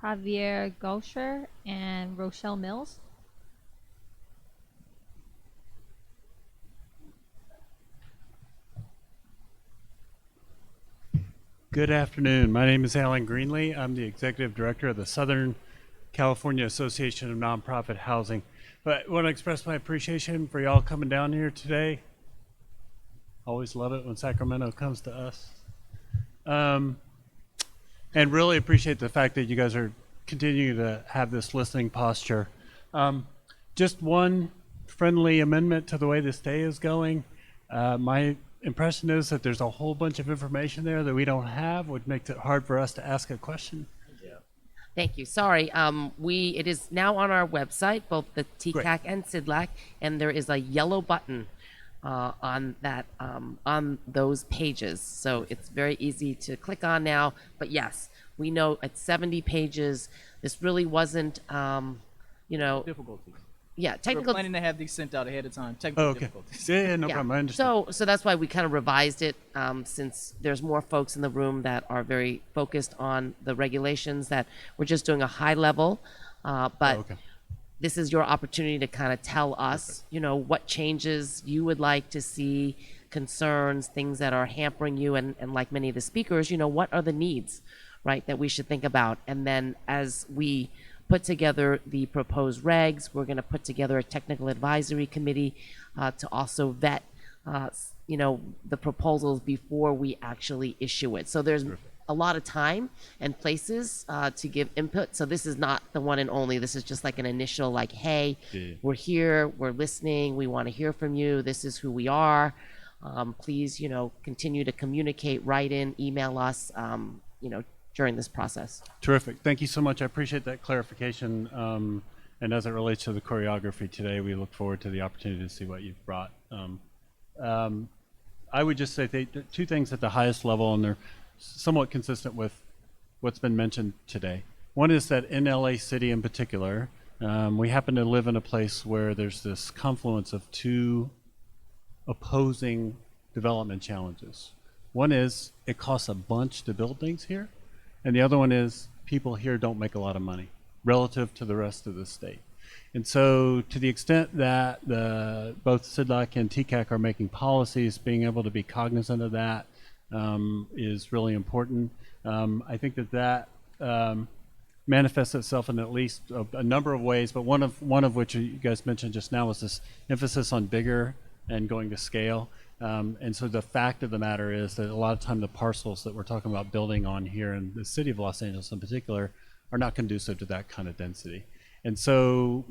Javier Gaucher, and Rochelle Mills? Good afternoon. My name is Alan Greenlee. I'm the Executive Director of the Southern California Association of Nonprofit Housing. But I want to express my appreciation for y'all coming down here today. Always love it when Sacramento comes to us. And really appreciate the fact that you guys are continuing to have this listening posture. Just one friendly amendment to the way this day is going. My impression is that there's a whole bunch of information there that we don't have, which makes it hard for us to ask a question. Thank you. Sorry. It is now on our website, both the TCAC and CDLAC, and there is a yellow button on that on those pages. So it's very easy to click on now. But yes, we know at 70 pages, this really wasn't, Difficulty. Yeah, technical. We're planning to have these sent out ahead of time. Technical difficulties. Yeah, no problem. I understand. So that's why we kind of revised it, since there's more folks in the room that are very focused on the regulations, that we're just doing a high level. But this is your opportunity to kind of tell us, what changes you would like to see, concerns, things that are hampering you, and like many of the speakers, what are the needs, right, that we should think about. And then as we put together the proposed regs, we're going to put together a technical advisory committee to also vet, the proposals before we actually issue it. So there's a lot of time and places to give input. So this is not the one and only. This is just like an initial, hey, we're here, we're listening, we want to hear from you. This is who we are. Please, continue to communicate, write in, email us, during this process. Terrific. Thank you so much. I appreciate that clarification. And as it relates to the choreography today, we look forward to the opportunity to see what you've brought. I would just say two things at the highest level, and they're somewhat consistent with what's been mentioned today. One is that in LA City in particular, we happen to live in a place where there's this confluence of two opposing development challenges. One is it costs a bunch to build things here, and the other one is people here don't make a lot of money relative to the rest of the state. And so to the extent that both CDLAC and TCAC are making policies, being able to be cognizant of that is really important. I think that manifests itself in at least a number of ways, but one of which you guys mentioned just now was this emphasis on bigger and going to scale. And so the fact of the matter is that a lot of time the parcels that we're talking about building on here in the city of Los Angeles in particular are not conducive to that kind of density. And so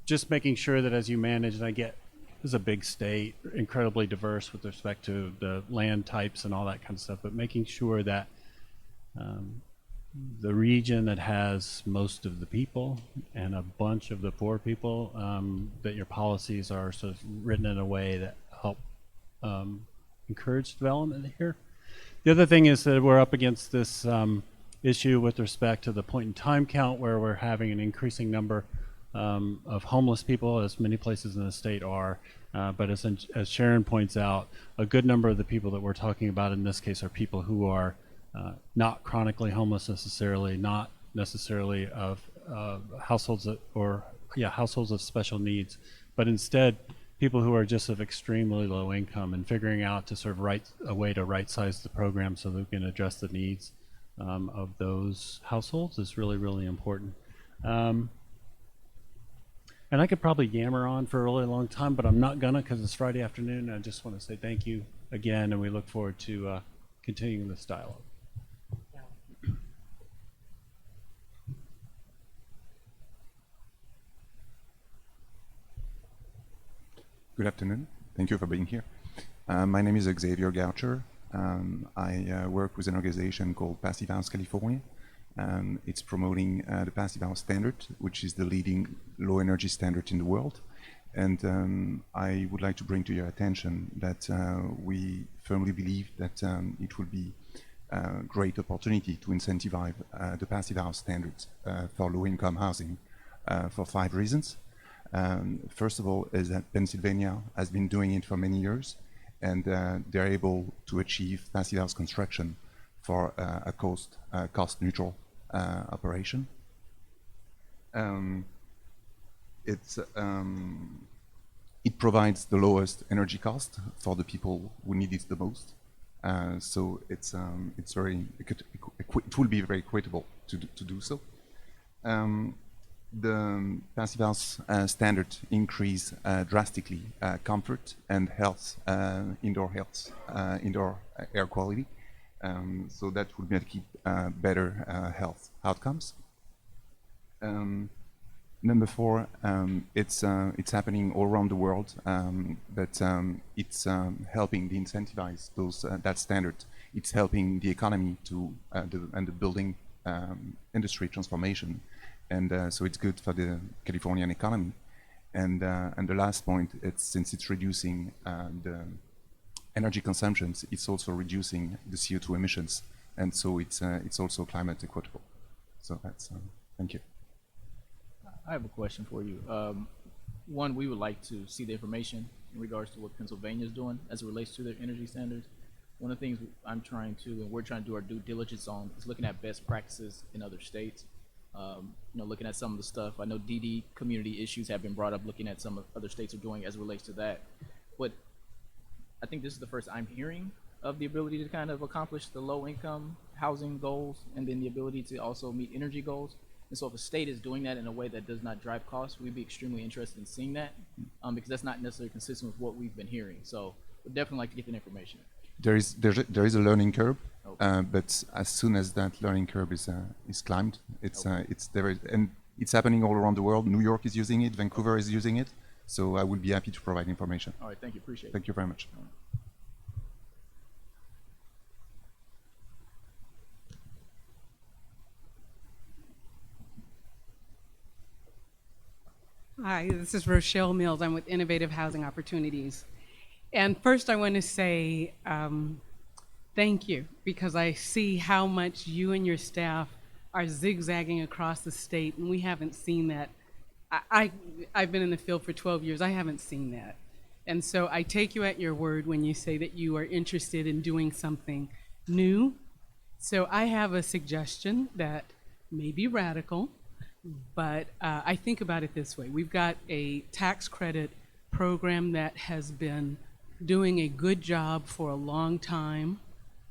just making sure that as you manage, and I get this is a big state, incredibly diverse with respect to the land types and all that kind of stuff, but making sure that the region that has most of the people and a bunch of the poor people, that your policies are sort of written in a way that help encourage development here. The other thing is that we're up against this issue with respect to the point in time count where we're having an increasing number of homeless people, as many places in the state are. But as Sharon points out, a good number of the people that we're talking about in this case are people who are not chronically homeless necessarily, not necessarily of households households of special needs, but instead people who are just of extremely low income, and figuring out to sort of a way to right size the program so that we can address the needs of those households is really, really important. And I could probably yammer on for a really long time, but I'm not gonna because it's Friday afternoon. And I just want to say thank you again, and we look forward to continuing this dialogue. Good afternoon. Thank you for being here. My name is Xavier Goucher. I work with an organization called Passive House California. It's promoting the Passive House standard, which is the leading low energy standard in the world. And I would like to bring to your attention that we firmly believe that it will be a great opportunity to incentivize the Passive House standards for low income housing for 5 reasons. First of all is that Pennsylvania has been doing it for many years, and they're able to achieve passive house construction for a cost neutral operation. It provides the lowest energy cost for the people who need it the most. So it will be very equitable to do so. The passive house standard increase drastically comfort and health, indoor air quality. So that would make it better health outcomes. Number 4, it's happening all around the world, but it's helping to incentivize that standard. It's helping the economy and the building industry transformation. And so it's good for the Californian economy. And the last point, since it's reducing the energy consumptions, it's also reducing the CO2 emissions. And so it's also climate equitable. So that's, thank you. I have a question for you. One, we would like to see the information in regards to what Pennsylvania is doing as it relates to their energy standards. One of the things we're trying to do our due diligence on is looking at best practices in other states. Looking at some of the stuff. I know DD community issues have been brought up, looking at some of other states are doing as it relates to that. But I think this is the first I'm hearing of the ability to kind of accomplish the low income housing goals and then the ability to also meet energy goals. And so if a state is doing that in a way that does not drive costs, we'd be extremely interested in seeing that because that's not necessarily consistent with what we've been hearing. So we'd definitely like to get that information. There is a learning curve, okay. But as soon as that learning curve is climbed, and it's happening all around the world. New York is using it, Vancouver is using it, so I would be happy to provide information. All right, thank you, appreciate it. Thank you very much. Hi, this is Rochelle Mills. I'm with Innovative Housing Opportunities. And first, I want to say thank you, because I see how much you and your staff are zigzagging across the state, and we haven't seen that. I've been in the field for 12 years. I haven't seen that. And so I take you at your word when you say that you are interested in doing something new. So I have a suggestion that may be radical, but I think about it this way. We've got a tax credit program that has been doing a good job for a long time,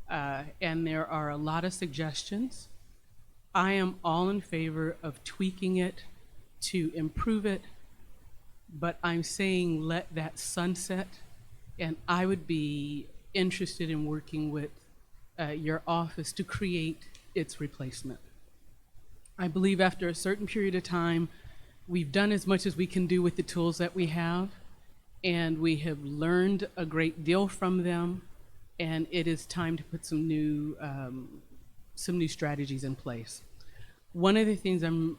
and there are a lot of suggestions. I am all in favor of tweaking it to improve it, but I'm saying let that sunset, and I would be interested in working with your office to create its replacement. I believe after a certain period of time, we've done as much as we can do with the tools that we have, and we have learned a great deal from them, and it is time to put some new strategies in place. One of the things I'm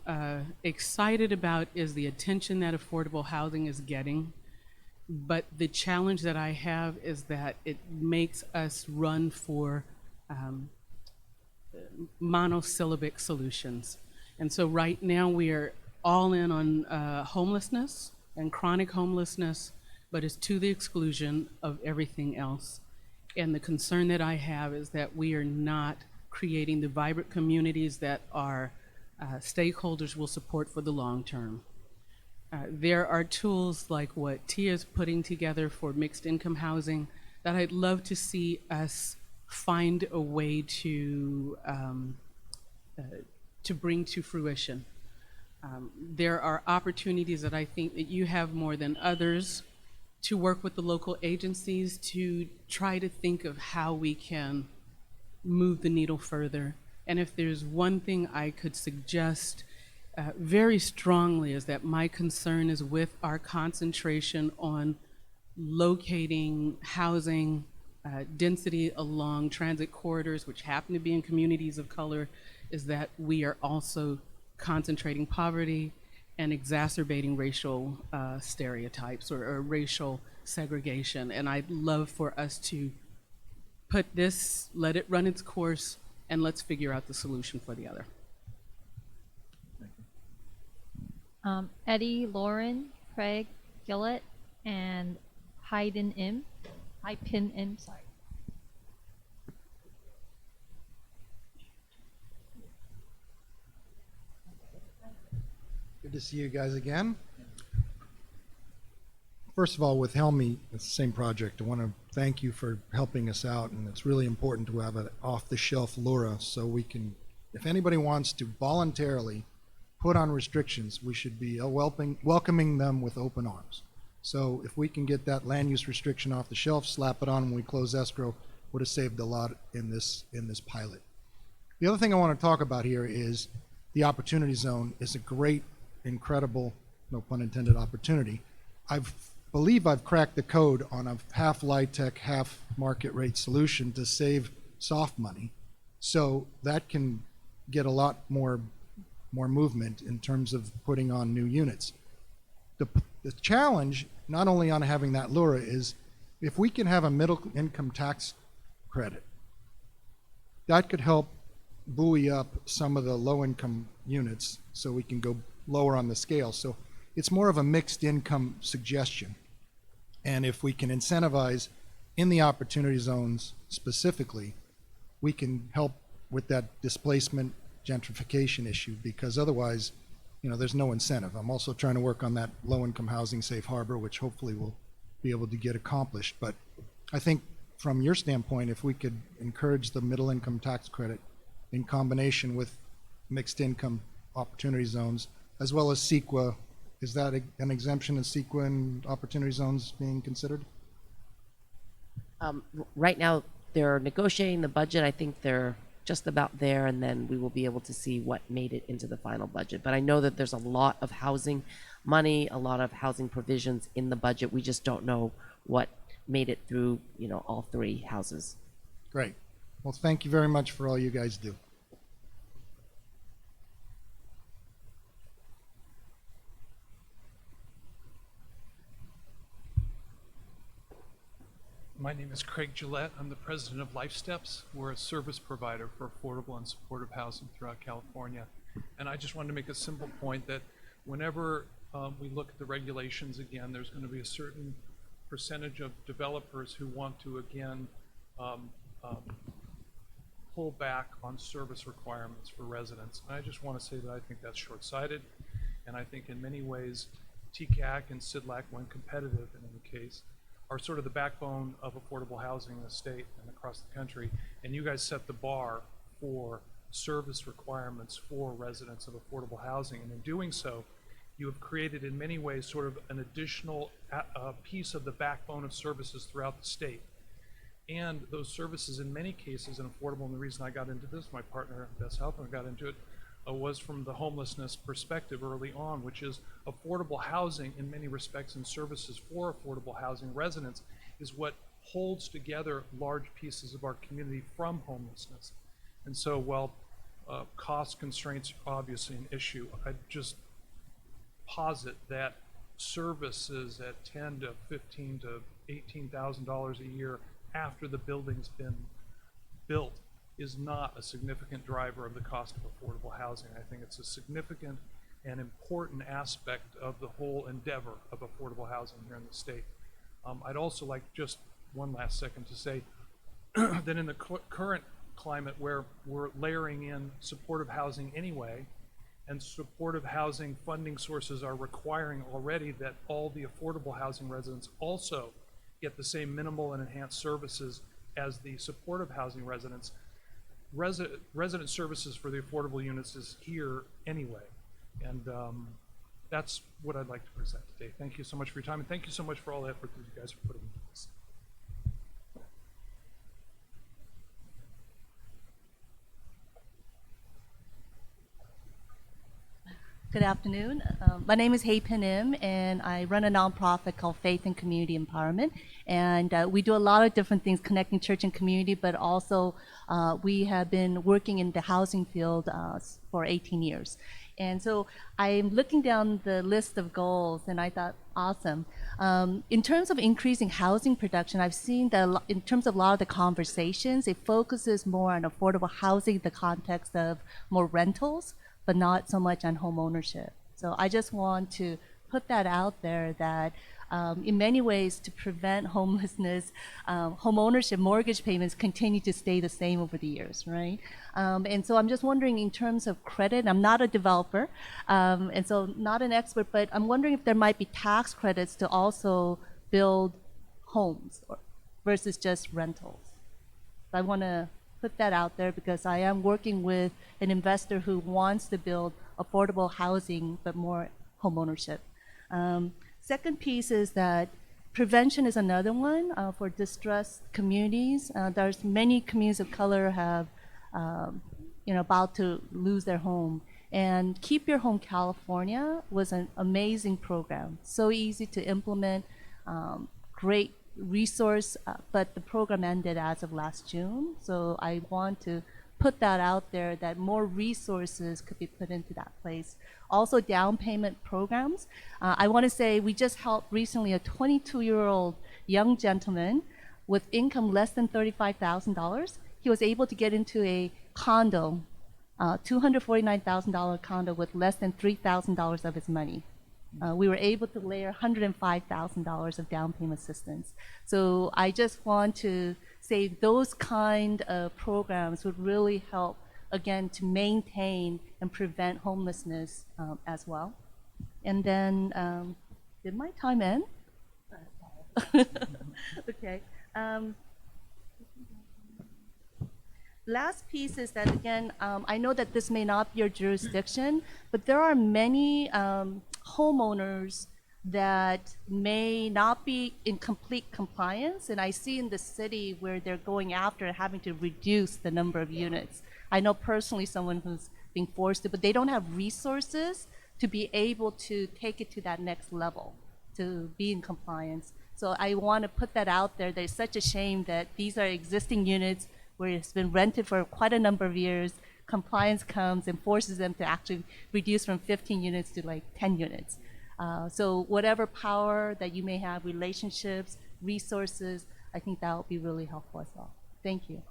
excited about is the attention that affordable housing is getting, but the challenge that I have is that it makes us run for monosyllabic solutions. And so right now we are all in on homelessness and chronic homelessness, but it's to the exclusion of everything else. And the concern that I have is that we are not creating the vibrant communities that our stakeholders will support for the long term. There are tools like what Tia is putting together for mixed income housing that I'd love to see us find a way to bring to fruition. There are opportunities that I think that you have more than others to work with the local agencies to try to think of how we can move the needle further. And if there's one thing I could suggest very strongly is that my concern is with our concentration on locating housing density along transit corridors, which happen to be in communities of color, is that we are also concentrating poverty and exacerbating racial stereotypes or racial segregation. And I'd love for us to put this, let it run its course, and let's figure out the solution for the other. Eddie Lauren, Craig Gillett, and Haipin Im, sorry. Good to see you guys again. First of all, with Helmy, it's the same project. I want to thank you for helping us out, and it's really important to have an off-the-shelf LURA so we can, if anybody wants to voluntarily put on restrictions, we should be welcoming them with open arms. So if we can get that land use restriction off the shelf, slap it on when we close escrow, would have saved a lot in this pilot. The other thing I want to talk about here is the opportunity zone is a great, incredible, no pun intended, opportunity. I believe I've cracked the code on a half LIHTC, half market rate solution to save soft money. So that can get a lot more movement in terms of putting on new units. The challenge, not only on having that LURA, is if we can have a middle income tax credit, that could help buoy up some of the low income units so we can go lower on the scale. So it's more of a mixed income suggestion. And if we can incentivize in the opportunity zones specifically, we can help with that displacement gentrification issue, because otherwise, there's no incentive. I'm also trying to work on that low-income housing safe harbor, which hopefully we'll be able to get accomplished. But I think from your standpoint, if we could encourage the middle-income tax credit in combination with mixed income opportunity zones, as well as CEQA, is that an exemption in CEQA and opportunity zones being considered? Right now, they're negotiating the budget. I think they're just about there, and then we will be able to see what made it into the final budget. But I know that there's a lot of housing money, a lot of housing provisions in the budget. We just don't know what made it through, all three houses. Great. Well, thank you very much for all you guys do. My name is Craig Gillette. I'm the president of Life Steps. We're a service provider for affordable and supportive housing throughout California. And I just wanted to make a simple point that whenever we look at the regulations again, there's going to be a certain percentage of developers who want to again pull back on service requirements for residents. And I just want to say that I think that's short-sighted. And I think in many ways, TCAC and CDLAC, when competitive in any case, are sort of the backbone of affordable housing in the state and across the country. And you guys set the bar for service requirements for residents of affordable housing. And in doing so, you have created in many ways sort of an additional piece of the backbone of services throughout the state. And those services in many cases, and affordable, and the reason I got into this, my partner, Bess Halpern, got into it, was from the homelessness perspective early on, which is affordable housing in many respects and services for affordable housing residents is what holds together large pieces of our community from homelessness. And so while cost constraints are obviously an issue, I'd just posit that services at $10,000 to $15,000 to $18,000 a year after the building's been built is not a significant driver of the cost of affordable housing. I think it's a significant and important aspect of the whole endeavor of affordable housing here in the state. I'd also like just one last second to say that in the current climate where we're layering in supportive housing anyway, and supportive housing funding sources are requiring already that all the affordable housing residents also get the same minimal and enhanced services as the supportive housing residents. Resident services for the affordable units is here anyway. And that's what I'd like to present today. Thank you so much for your time, and thank you so much for all the effort that you guys are putting into this. Good afternoon. My name is Hei Pinim, and I run a nonprofit called Faith and Community Empowerment. And we do a lot of different things connecting church and community, but also we have been working in the housing field for 18 years. And so I'm looking down the list of goals, and I thought, awesome. In terms of increasing housing production, I've seen that in terms of a lot of the conversations, it focuses more on affordable housing in the context of more rentals, but not so much on home ownership. So I just want to put that out there that in many ways to prevent homelessness, home ownership, mortgage payments continue to stay the same over the years, right? And so I'm just wondering in terms of credit, I'm not a developer, and so not an expert, but I'm wondering if there might be tax credits to also build homes versus just rentals. I want to put that out there because I am working with an investor who wants to build affordable housing, but more home ownership. Second piece is that prevention is another one for distressed communities. There's many communities of color have, about to lose their home. And Keep Your Home California was an amazing program. So easy to implement, great resource, but the program ended as of last June. So I want to put that out there that more resources could be put into that place. Also down payment programs. I want to say we just helped recently a 22-year-old young gentleman with income less than $35,000. He was able to get into a condo, $249,000 condo with less than $3,000 of his money. We were able to layer $105,000 of down payment assistance. So I just want to say those kind of programs would really help, again, to maintain and prevent homelessness as well. And then, did my time end? Okay. Last piece is that, again, I know that this may not be your jurisdiction, but there are many homeowners that may not be in complete compliance, and I see in the city where they're going after having to reduce the number of units. I know personally someone who's being forced to, but they don't have resources to be able to take it to that next level, to be in compliance. So I want to put that out there. There's such a shame that these are existing units where it's been rented for quite a number of years. Compliance comes and forces them to actually reduce from 15 units to like 10 units. So whatever power that you may have, relationships, resources, I think that will be really helpful as well. Thank you.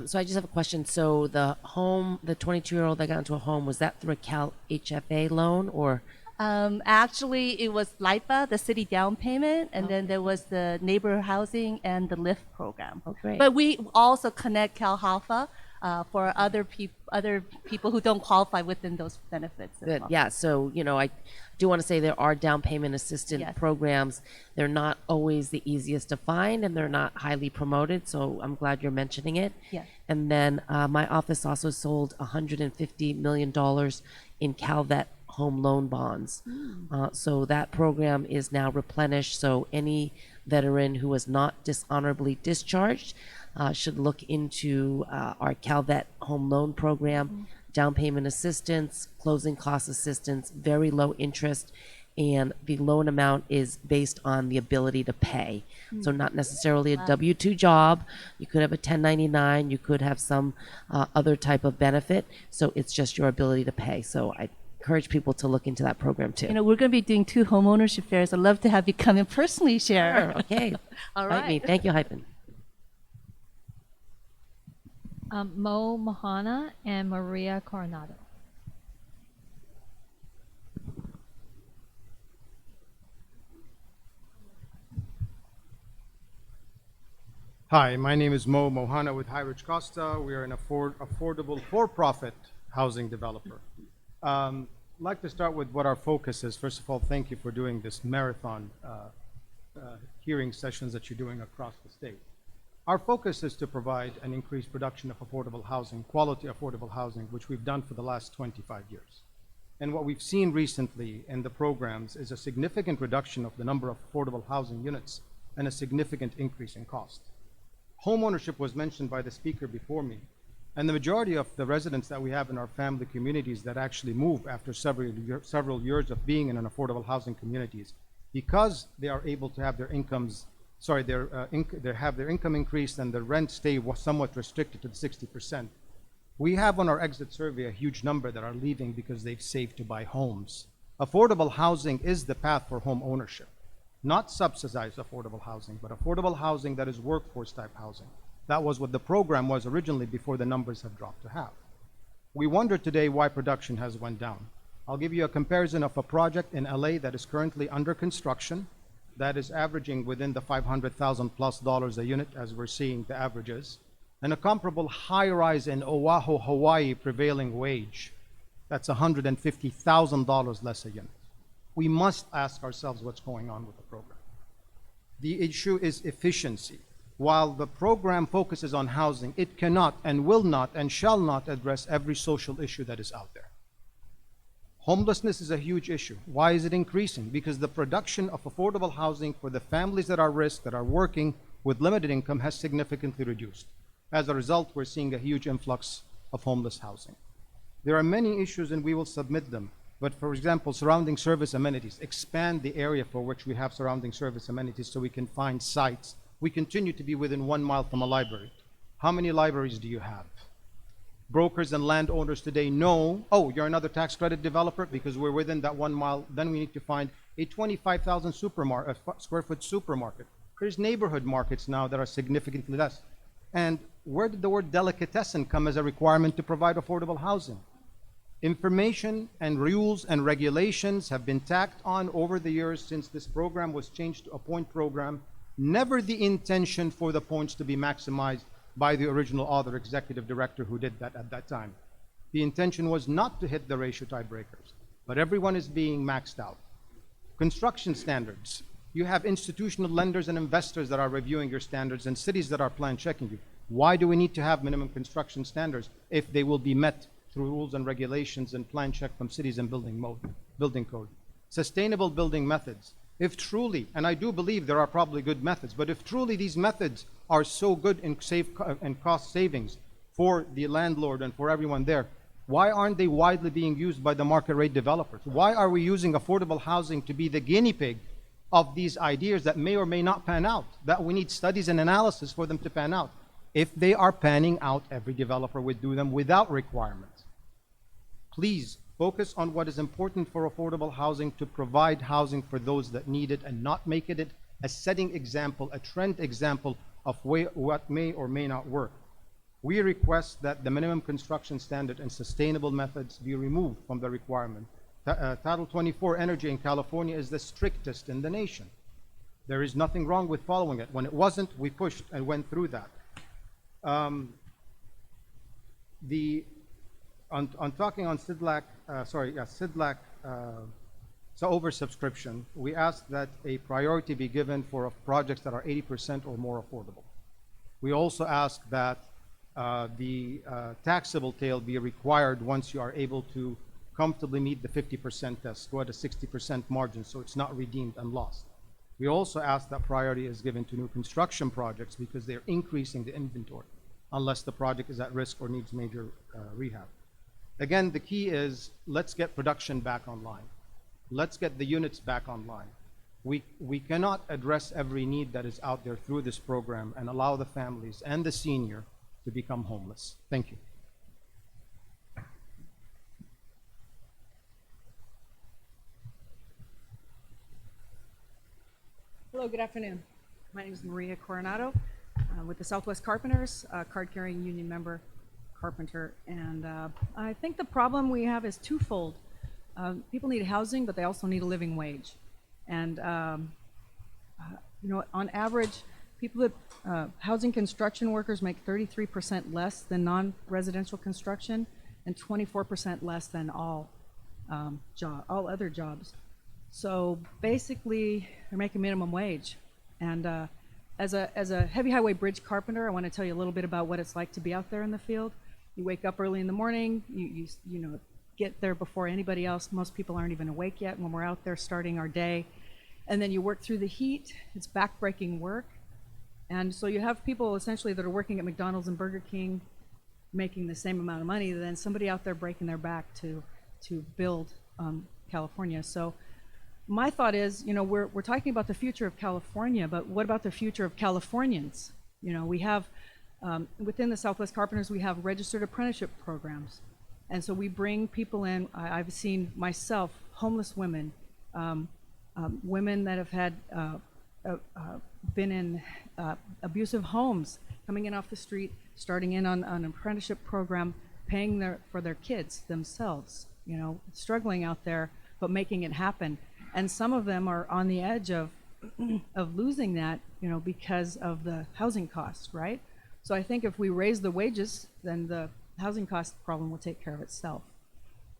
So I just have a question. So the 22-year-old that got into a home, was that through a Cal HFA loan or? Actually, it was LIPA, the city down payment, and then there was the neighbor housing and the LIFT program. Oh, great. But we also connect Cal Halfa for other people who don't qualify within those benefits. As Good. well. Yeah. So, I do want to say there are down payment assistance Yes. programs. They're not always the easiest to find and they're not highly promoted. So I'm glad you're mentioning it. Yes. And then my office also sold $150 million in CalVet home loan bonds. So that program is now replenished. So any veteran who was not dishonorably discharged should look into our CalVet home loan program, down payment assistance, closing cost assistance, very low interest, and the loan amount is based on the ability to pay. So not necessarily a W-2 job. You could have a 1099. You could have some other type of benefit. So it's just your ability to pay. So I encourage people to look into that program too. We're going to be doing 2 homeownership fairs. I'd love to have you come and personally share. Sure, okay. All Invite right. me. Thank you, Hypen. Mo Mahana and Maria Coronado. Hi, my name is Mo Mohana with High Ridge Costa. We are an affordable for-profit housing developer. I'd like to start with what our focus is. First of all, thank you for doing this marathon hearing sessions that you're doing across the state. Our focus is to provide an increased production of affordable housing, quality affordable housing, which we've done for the last 25 years. And what we've seen recently in the programs is a significant reduction of the number of affordable housing units and a significant increase in cost. Homeownership was mentioned by the speaker before me, and the majority of the residents that we have in our family communities that actually move after several years of being in an affordable housing communities, because they are able to have their incomes, have their income increased and the rent stay was somewhat restricted to the 60%. We have on our exit survey a huge number that are leaving because they've saved to buy homes. Affordable housing is the path for home ownership. Not subsidized affordable housing, but affordable housing that is workforce type housing. That was what the program was originally before the numbers have dropped to half. We wonder today why production has went down. I'll give you a comparison of a project in LA that is currently under construction that is averaging within the $500,000+ a unit as we're seeing the averages, and a comparable high rise in Oahu, Hawaii prevailing wage that's $150,000 less a unit. We must ask ourselves what's going on with the program. The issue is efficiency. While the program focuses on housing, it cannot and will not and shall not address every social issue that is out there. Homelessness is a huge issue. Why is it increasing? Because the production of affordable housing for the families that are at risk, that are working with limited income, has significantly reduced. As a result, we're seeing a huge influx of homeless housing. There are many issues and we will submit them. But for example, surrounding service amenities, expand the area for which we have surrounding service amenities so we can find sites. We continue to be within 1 mile from a library. How many libraries do you have? Brokers and landowners today know, oh, you're another tax credit developer because we're within that 1 mile. Then we need to find a 25,000 square foot supermarket. There's neighborhood markets now that are significantly less. And where did the word delicatessen come as a requirement to provide affordable housing? Information and rules and regulations have been tacked on over the years since this program was changed to a point program. Never the intention for the points to be maximized by the original author, executive director who did that at that time. The intention was not to hit the ratio tiebreakers, but everyone is being maxed out. Construction standards. You have institutional lenders and investors that are reviewing your standards and cities that are plan checking you. Why do we need to have minimum construction standards if they will be met through rules and regulations and plan check from cities and building code? Sustainable building methods. If truly, and I do believe there are probably good methods, but if truly these methods are so good in cost savings for the landlord and for everyone there, why aren't they widely being used by the market rate developers? Why are we using affordable housing to be the guinea pig of these ideas that may or may not pan out, that we need studies and analysis for them to pan out? If they are panning out, every developer would do them without requirements. Please focus on what is important for affordable housing, to provide housing for those that need it and not make it a setting example, a trend example of what may or may not work. We request that the minimum construction standard and sustainable methods be removed from the requirement. Title 24 energy in California is the strictest in the nation. There is nothing wrong with following it. When it wasn't, we pushed and went through that. On talking on CDLAC, CDLAC, so oversubscription, we ask that a priority be given for projects that are 80% or more affordable. We also ask that the taxable tail be required once you are able to comfortably meet the 50% test, go at a 60% margin so it's not redeemed and lost. We also ask that priority is given to new construction projects because they're increasing the inventory unless the project is at risk or needs major rehab. Again, the key is let's get production back online. Let's get the units back online. We cannot address every need that is out there through this program and allow the families and the senior to become homeless. Thank you. Hello, good afternoon. My name is Maria Coronado with the Southwest Carpenters, card-carrying union member, carpenter. And I think the problem we have is twofold. People need housing, but they also need a living wage. And you know, on average, people that housing construction workers make 33% less than non-residential construction and 24% less than all other jobs. So basically, they're making minimum wage. And as a heavy highway bridge carpenter, I want to tell you a little bit about what it's like to be out there in the field. You wake up early in the morning, you know, get there before anybody else. Most people aren't even awake yet when we're out there starting our day. And then you work through the heat. It's backbreaking work. And so you have people essentially that are working at McDonald's and Burger King making the same amount of money than somebody out there breaking their back to build California. So my thought is, you know, we're talking about the future of California, but what about the future of Californians? You know, we have, within the Southwest Carpenters, we have registered apprenticeship programs. And so we bring people in. I've seen myself, homeless women, women that have had been in abusive homes, coming in off the street, starting in on an apprenticeship program, paying for their kids themselves, you know, struggling out there, but making it happen. And some of them are on the edge of losing that, you know, because of the housing costs, right? So I think if we raise the wages, then the housing cost problem will take care of itself.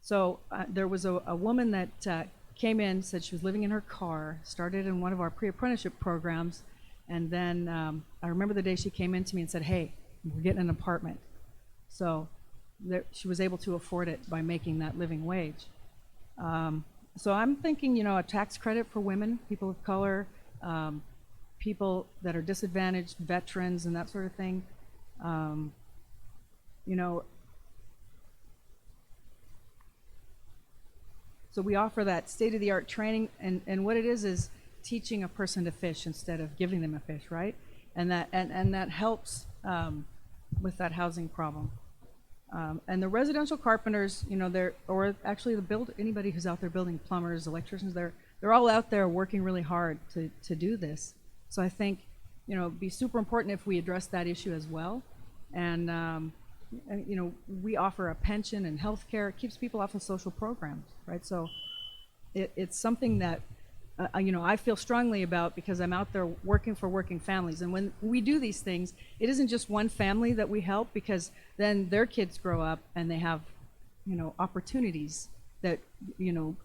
So there was a woman that came in, said she was living in her car, started in one of our pre-apprenticeship programs, and then I remember the day she came in to me and said, hey, we're getting an apartment. So she was able to afford it by making that living wage. So I'm thinking, you know, a tax credit for women, people of color, people that are disadvantaged, veterans, and that sort of thing. You know, so we offer that state-of-the-art training, and what it is teaching a person to fish instead of giving them a fish, right? And that helps with that housing problem. And the residential carpenters, you know, anybody who's out there building, plumbers, electricians, they're all out there working really hard to do this. So I think, you know, it'd be super important if we address that issue as well. And you know, we offer a pension and health care. It keeps people off of social programs, right? So it's something that, you know, I feel strongly about because I'm out there working for working families. And when we do these things, it isn't just one family that we help, because then their kids grow up and they have, you know, opportunities that, you know,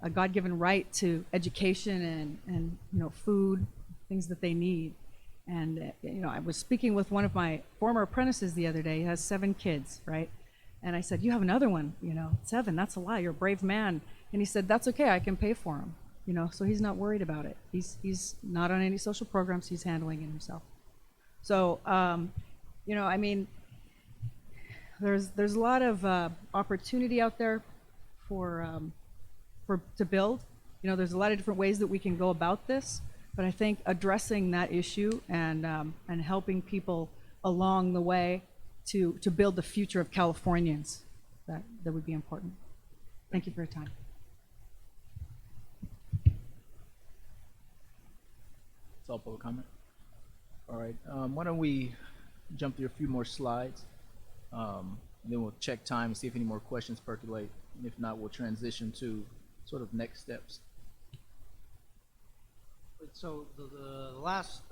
a God-given right to education and you know, food, things that they need. And you know, I was speaking with one of my former apprentices the other day. He has 7 kids, right? And I said, you have another one, you know, 7, that's a lot, you're a brave man. And he said, that's okay, I can pay for him. You know, so he's not worried about it. He's not on any social programs, he's handling it himself. So, you know, I mean, there's a lot of opportunity out there to build. You know, there's a lot of different ways that we can go about this. But I think addressing that issue and helping people along the way to build the future of Californians, that would be important. Thank you for your time. all public comment. All right. Why don't we jump through a few more slides, then we'll check time and see if any more questions percolate. And if not, we'll transition to sort of next steps. So the last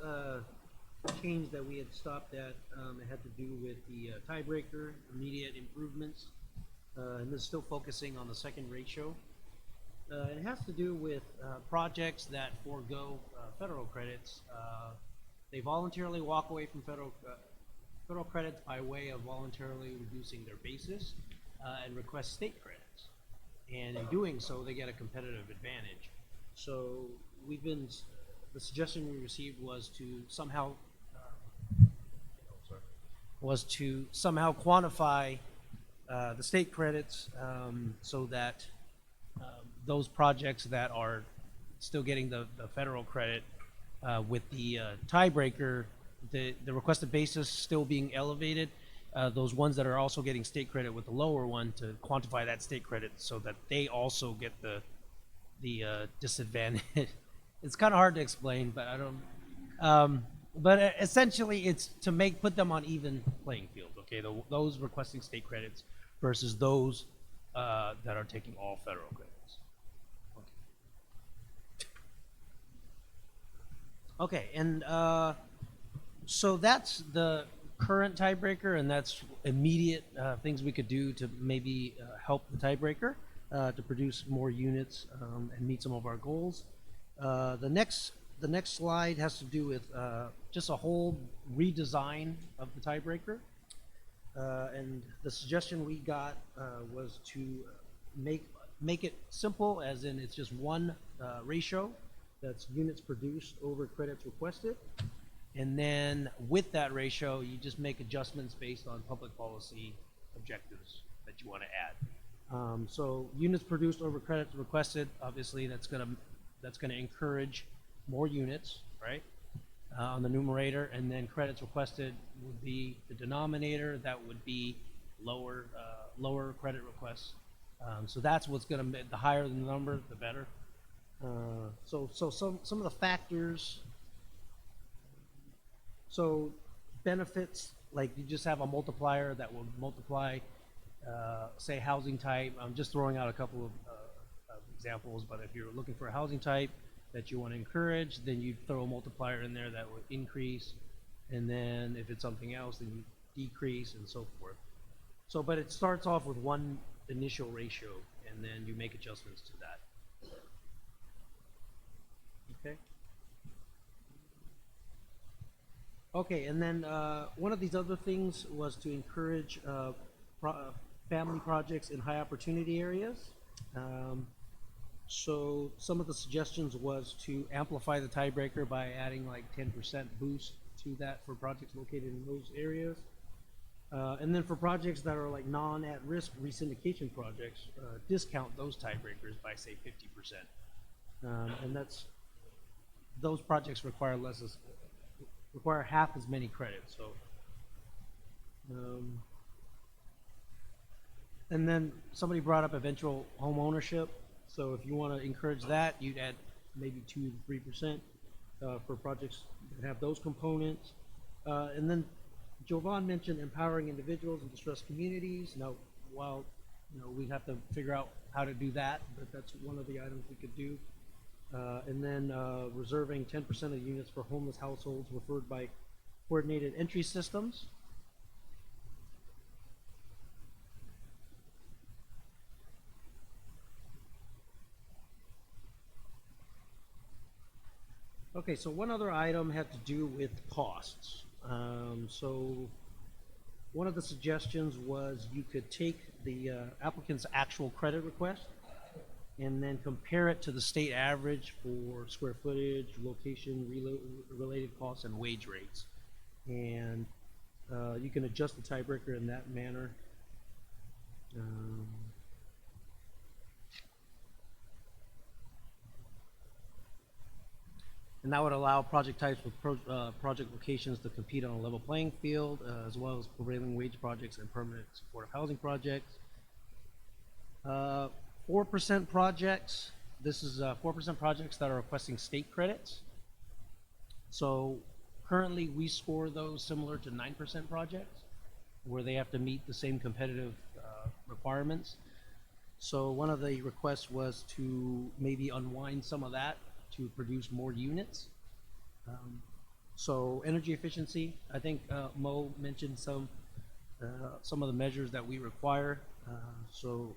change that we had stopped at, it had to do with the tiebreaker, immediate improvements, and this is still focusing on the second ratio. It has to do with projects that forego federal credits. They voluntarily walk away from federal credits by way of voluntarily reducing their basis and request state credits. And in doing so, they get a competitive advantage. So the suggestion we received was to somehow quantify the state credits so that those projects that are still getting the federal credit with the tiebreaker, the requested basis still being elevated, those ones that are also getting state credit with the lower one, to quantify that state credit so that they also get the disadvantage. It's kind of hard to explain, but I don't. But essentially, it's to put them on even playing field. Okay, those requesting state credits versus those that are taking all federal credits. Okay, and so that's the current tiebreaker, and that's immediate things we could do to maybe help the tiebreaker to produce more units and meet some of our goals. The next slide has to do with just a whole redesign of the tiebreaker, and the suggestion we got was to make it simple, as in it's just one ratio. That's units produced over credits requested. And then with that ratio, you just make adjustments based on public policy objectives that you want to add. So units produced over credits requested, obviously that's gonna encourage more units, right? On the numerator, and then credits requested would be the denominator. That would be lower credit requests. So that's what's gonna the higher the number, the better. So some of the factors. So benefits, like you just have a multiplier that will multiply, say, housing type. I'm just throwing out a couple of examples, but if you're looking for a housing type that you want to encourage, then you throw a multiplier in there that would increase, and then if it's something else, then you decrease, and so forth. So, but it starts off with one initial ratio, and then you make adjustments to that. Okay. Okay, and then one of these other things was to encourage family projects in high opportunity areas. So some of the suggestions was to amplify the tiebreaker by adding like 10% boost to that for projects located in those areas. And then for projects that are like non-at-risk resyndication projects, discount those tiebreakers by say 50%. And those projects require half as many credits. So, and then somebody brought up eventual home ownership. So if you want to encourage that, you'd add maybe 2 to 3% for projects that have those components. And then Jovan mentioned empowering individuals in distressed communities. Now, while we have to figure out how to do that, but that's one of the items we could do. And then reserving 10% of units for homeless households referred by coordinated entry systems. Okay, so one other item had to do with costs. So one of the suggestions was you could take the applicant's actual credit request and then compare it to the state average for square footage, location, related costs, and wage rates. And you can adjust the tiebreaker in that manner. And that would allow project types with project locations to compete on a level playing field, as well as prevailing wage projects and permanent supportive housing projects. 4% projects. This is 4% projects that are requesting state credits. So currently, we score those similar to 9% projects, where they have to meet the same competitive requirements. So one of the requests was to maybe unwind some of that to produce more units. So energy efficiency, I think Mo mentioned some of the measures that we require. So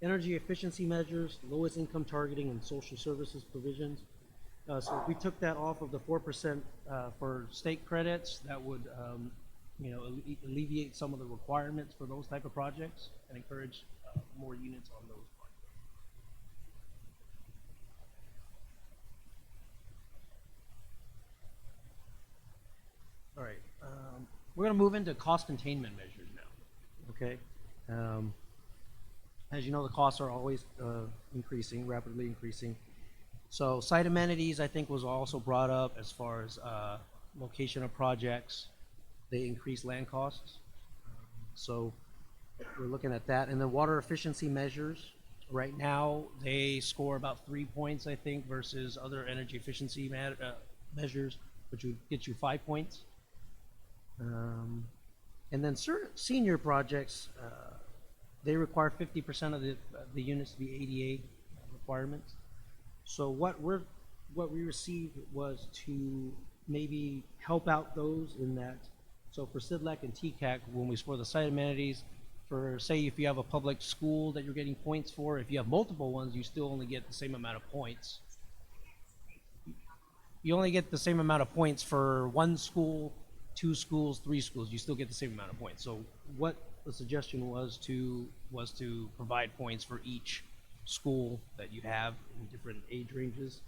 energy efficiency measures, lowest income targeting, and social services provisions. So if we took that off of the 4% for state credits, that would alleviate some of the requirements for those type of projects and encourage more units on those projects. All right, we're going to move into cost containment measures now. Okay. As you know, the costs are always increasing, rapidly increasing. So site amenities, I think, was also brought up as far as location of projects. They increase land costs. So we're looking at that. And then water efficiency measures. Right now, they score about 3 points, I think, versus other energy efficiency measures, which would get you 5 points. And then senior projects, they require 50% of the units to be ADA requirements. So what we received was to maybe help out those in that. So for CDLAC and TCAC, when we score the site amenities, for say if you have a public school that you're getting points for, if you have multiple ones, you still only get the same amount of points. You only get the same amount of points for 1 school, 2 schools, 3 schools. You still get the same amount of points. So what the suggestion was to provide points for each school that you have in different age ranges.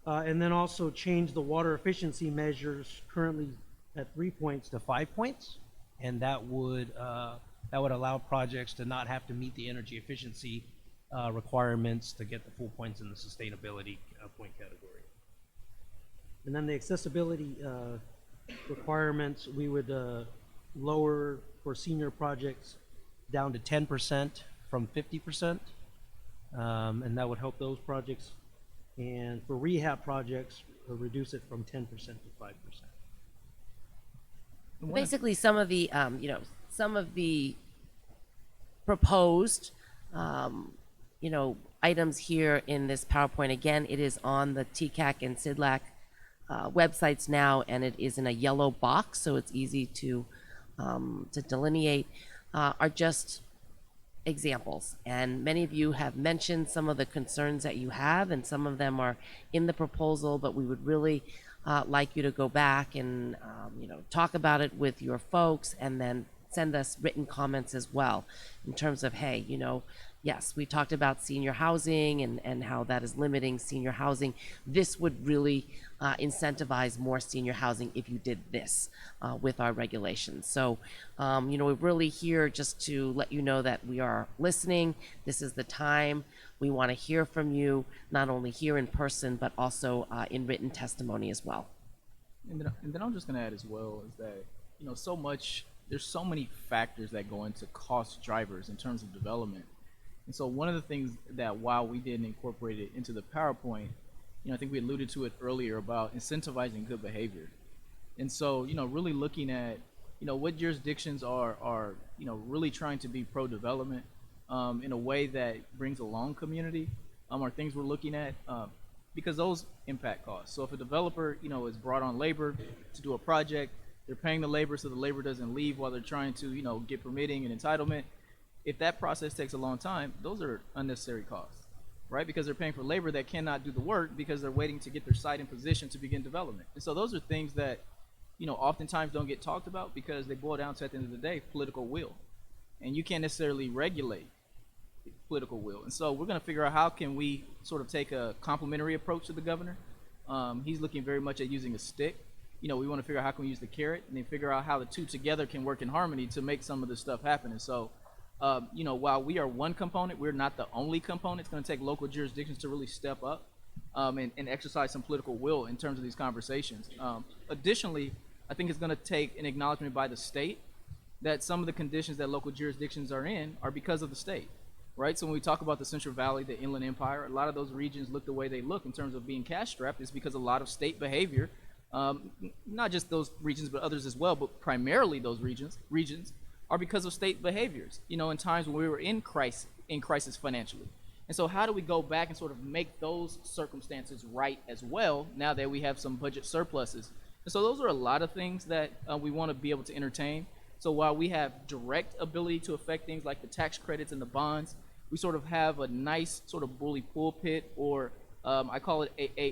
And then also change the water efficiency measures currently at 3 points to 5 points, and that would allow projects to not have to meet the energy efficiency requirements to get the full points in the sustainability point category. And then the accessibility requirements, we would lower for senior projects down to 10% from 50%, and that would help those projects. And for rehab projects, reduce it from 10% to 5%. Basically, some of the proposed items here in this PowerPoint. Again, it is on the TCAC and CDLAC websites now, and it is in a yellow box, so it's easy to delineate. Are just examples, and many of you have mentioned some of the concerns that you have, and some of them are in the proposal, but we would really like you to go back and talk about it with your folks, and then send us written comments as well in terms of, hey, yes, we talked about senior housing and how that is limiting senior housing. This would really incentivize more senior housing if you did this with our regulations. So, we're really here just to let you know that we are listening. This is the time. We want to hear from you, not only here in person, but also in written testimony as well. And then I'm just going to add as well is that, there's so many factors that go into cost drivers in terms of development. And so one of the things that while we didn't incorporate it into the PowerPoint, I think we alluded to it earlier about incentivizing good behavior. And so, really looking at, what jurisdictions are really trying to be pro-development in a way that brings along community are things we're looking at because those impact costs. So if a developer, is brought on labor to do a project, they're paying the labor so the labor doesn't leave while they're trying to, get permitting and entitlement. If that process takes a long time, those are unnecessary costs, right? Because they're paying for labor that cannot do the work because they're waiting to get their site in position to begin development. And so those are things that, oftentimes don't get talked about because they boil down to, at the end of the day, political will. And you can't necessarily regulate political will. And so we're going to figure out how can we sort of take a complementary approach to the governor. He's looking very much at using a stick. We want to figure out how can we use the carrot and then figure out how the two together can work in harmony to make some of this stuff happen. And so, while we are one component, we're not the only component. It's going to take local jurisdictions to really step up and exercise some political will in terms of these conversations. Additionally, I think it's going to take an acknowledgement by the state that some of the conditions that local jurisdictions are in are because of the state. right? So when we talk about the Central Valley, the Inland Empire, a lot of those regions look the way they look in terms of being cash strapped is because a lot of state behavior, not just those regions but others as well, but primarily those regions are because of state behaviors, you know, in times when we were in crisis financially. And so how do we go back and sort of make those circumstances right as well now that we have some budget surpluses? And so those are a lot of things that we want to be able to entertain. So while we have direct ability to affect things like the tax credits and the bonds, we sort of have a nice sort of bully pulpit, or I call it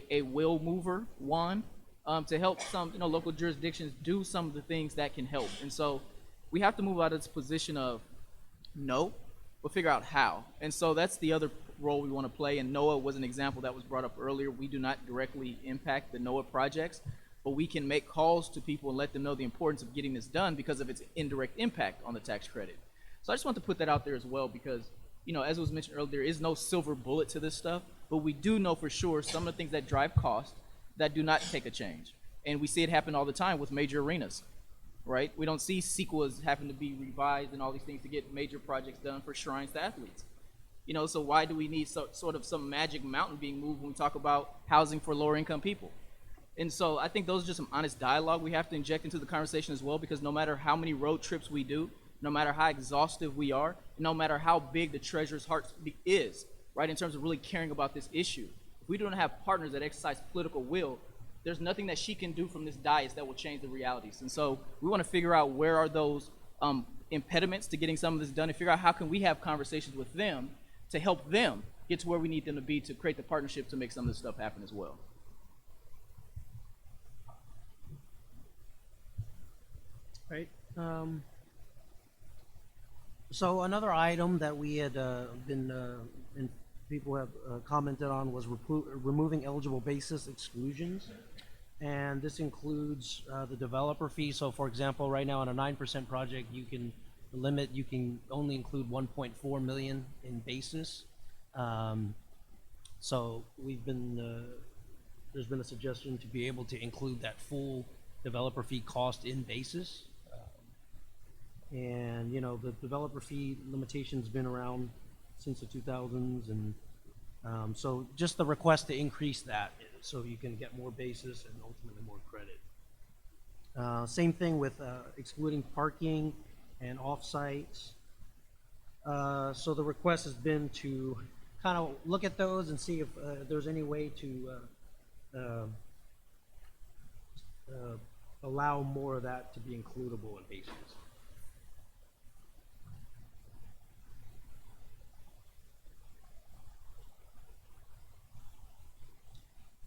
a will mover wand, to help some, you know, local jurisdictions do some of the things that can help. And so we have to move out of this position of no, but figure out how. And so that's the other role we want to play. And NOAA was an example that was brought up earlier. We do not directly impact the NOAA projects, but we can make calls to people and let them know the importance of getting this done because of its indirect impact on the tax credit. So I just want to put that out there as well because, you know, as was mentioned earlier, there is no silver bullet to this stuff, but we do know for sure some of the things that drive cost that do not take a change. And we see it happen all the time with major arenas, right? We don't see CEQAs having to be revised and all these things to get major projects done for shrines to athletes. You know, so why do we need sort of some magic mountain being moved when we talk about housing for lower income people? And so I think those are just some honest dialogue we have to inject into the conversation as well, because no matter how many road trips we do, no matter how exhaustive we are, no matter how big the treasurer's heart is, right, in terms of really caring about this issue, if we don't have partners that exercise political will, there's nothing that she can do from this dais that will change the realities. And so we want to figure out where are those impediments to getting some of this done and figure out how can we have conversations with them to help them get to where we need them to be to create the partnership to make some of this stuff happen as well. Right. So another item that we had and people have commented on was removing eligible basis exclusions. And this includes the developer fee. So for example, right now on a 9% project, you can only include 1.4 million in basis. So there's been a suggestion to be able to include that full developer fee cost in basis. And you know, the developer fee limitation's been around since the 2000s, and so just the request to increase that so you can get more basis and ultimately more credit. Same thing with excluding parking and off-sites. So the request has been to kind of look at those and see if there's any way to allow more of that to be includable in basis.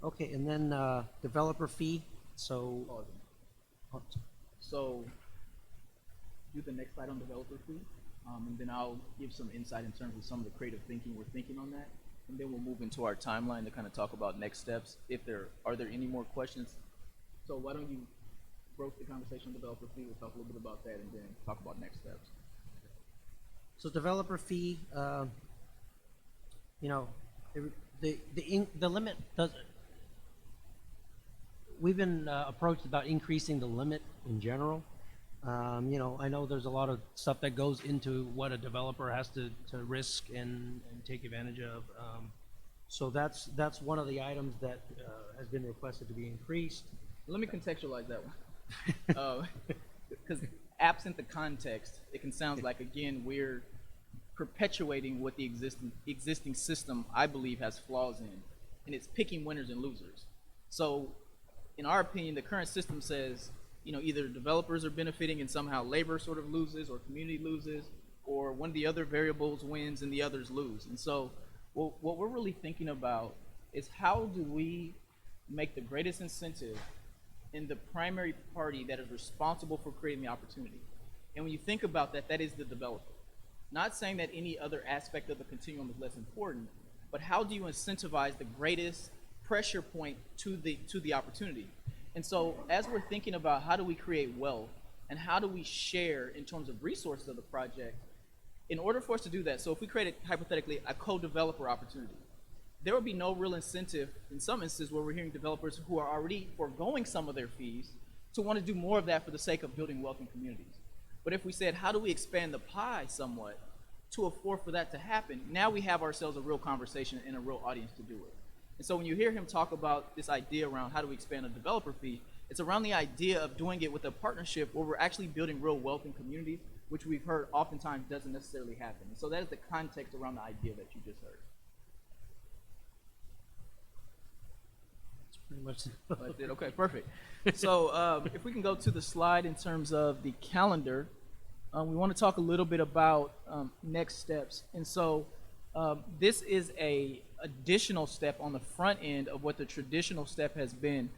Okay, and then developer fee. So do the next slide on developer fee, and then I'll give some insight in terms of some of the creative thinking we're thinking on that, and then we'll move into our timeline to kind of talk about next steps. Are there any more questions? So why don't you broach the conversation on developer fee? We'll talk a little bit about that, and then talk about next steps. So developer fee, you know, the limit doesn't. We've been approached about increasing the limit in general. You know, I know there's a lot of stuff that goes into what a developer has to risk and take advantage of. So that's one of the items that has been requested to be increased. Let me contextualize that one. Because absent the context, it can sound like, again, we're perpetuating what the existing system, I believe, has flaws in, and it's picking winners and losers. So in our opinion, the current system says, you know, either developers are benefiting and somehow labor sort of loses, or community loses, or one of the other variables wins and the others lose. And so what we're really thinking about is how do we make the greatest incentive in the primary party that is responsible for creating the opportunity. And when you think about that, that is the developer. Not saying that any other aspect of the continuum is less important, but how do you incentivize the greatest pressure point to the opportunity? And so as we're thinking about how do we create wealth and how do we share in terms of resources of the project, in order for us to do that, so if we created hypothetically a co-developer opportunity, there would be no real incentive in some instances where we're hearing developers who are already foregoing some of their fees to want to do more of that for the sake of building wealth in communities. But if we said, how do we expand the pie somewhat to afford for that to happen, now we have ourselves a real conversation and a real audience to do it. And so when you hear him talk about this idea around how do we expand a developer fee, it's around the idea of doing it with a partnership where we're actually building real wealth in communities, which we've heard oftentimes doesn't necessarily happen. And so that is the context around the idea that you just heard. That's pretty much That's it. Okay, perfect. So if we can go to the slide in terms of the calendar, we want to talk a little bit about next steps. And so this is a additional step on the front end of what the traditional step has been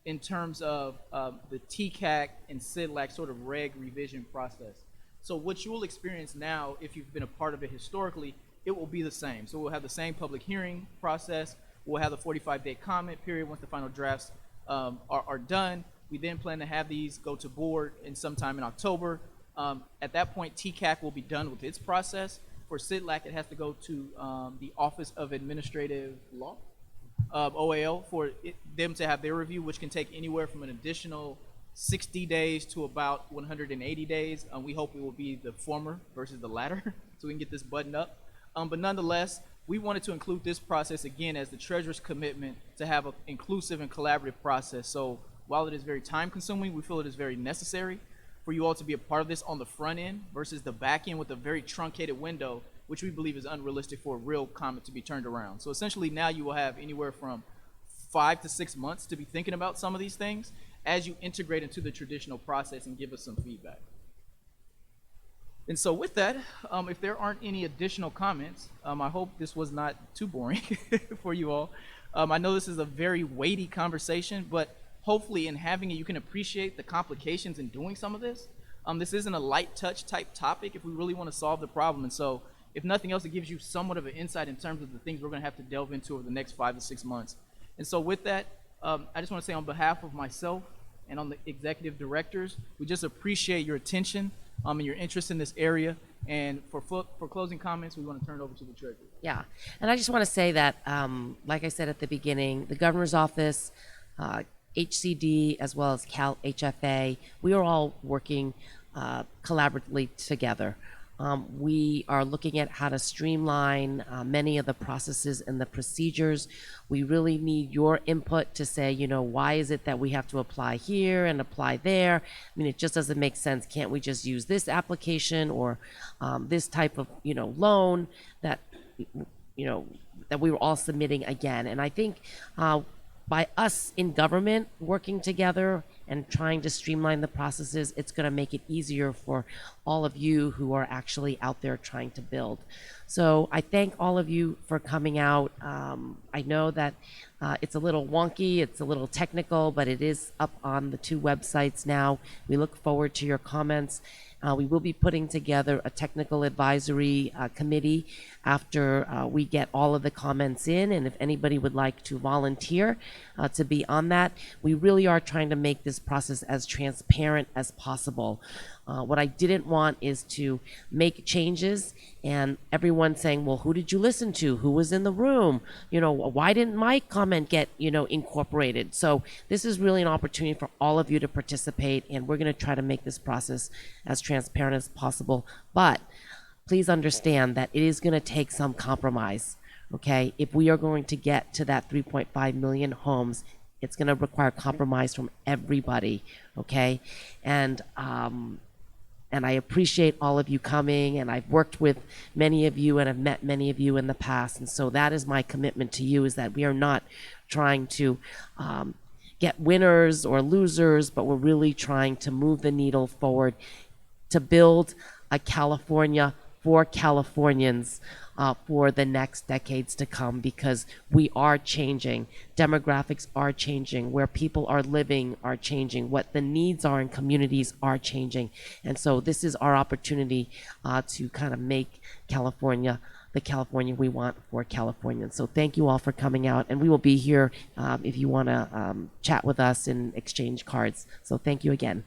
in terms of the TCAC and CDLAC sort of reg revision process. So what you will experience now, if you've been a part of it historically, it will be the same. So we'll have the same public hearing process. We'll have the 45-day comment period once the final drafts are done. We then plan to have these go to board in sometime in October. At that point, TCAC will be done with its process. For CDLAC, it has to go to the Office of Administrative Law, OAL, for them to have their review, which can take anywhere from an additional 60 days to about 180 days. We hope it will be the former versus the latter, so we can get this buttoned up. But nonetheless, we wanted to include this process again as the Treasurer's commitment to have an inclusive and collaborative process. So while it is very time consuming, we feel it is very necessary for you all to be a part of this on the front end versus the back end with a very truncated window, which we believe is unrealistic for a real comment to be turned around. So essentially now you will have anywhere from 5 to 6 months to be thinking about some of these things as you integrate into the traditional process and give us some feedback. And so with that, if there aren't any additional comments, I hope this was not too boring for you all. I know this is a very weighty conversation, but hopefully in having it, you can appreciate the complications in doing some of this. This isn't a light touch type topic if we really want to solve the problem. And so if nothing else, it gives you somewhat of an insight in terms of the things we're going to have to delve into over the next 5 to 6 months. And so with that, I just want to say on behalf of myself and on the executive directors, we just appreciate your attention and your interest in this area. And for closing comments, we want to turn it over to the treasurer. Yeah, and I just want to say that, like I said at the beginning, the governor's office, HCD, as well as Cal HFA, we are all working collaboratively together. We are looking at how to streamline many of the processes and the procedures. We really need your input to say, you know, why is it that we have to apply here and apply there? I mean, it just doesn't make sense. Can't we just use this application or this type of, you know, loan that, you know, that we were all submitting again? And I think by us in government working together and trying to streamline the processes, it's going to make it easier for all of you who are actually out there trying to build. So I thank all of you for coming out. I know that it's a little wonky, it's a little technical, but it is up on the 2 websites now. We look forward to your comments. We will be putting together a technical advisory committee after we get all of the comments in, and if anybody would like to volunteer to be on that, we really are trying to make this process as transparent as possible. What I didn't want is to make changes and everyone saying, well, who did you listen to? Who was in the room? You know, why didn't my comment get, you know, incorporated? So this is really an opportunity for all of you to participate, and we're going to try to make this process as transparent as possible. But please understand that it is going to take some compromise, okay? If we are going to get to that 3.5 million homes, it's going to require compromise from everybody, okay? And I appreciate all of you coming, and I've worked with many of you and have met many of you in the past. And so that is my commitment to you, is that we are not trying to get winners or losers, but we're really trying to move the needle forward to build a California for Californians for the next decades to come, because we are changing. Demographics are changing. Where people are living are changing. What the needs are in communities are changing. And so this is our opportunity to kind of make California the California we want for Californians. So thank you all for coming out, and we will be here if you want to chat with us and exchange cards. So thank you again.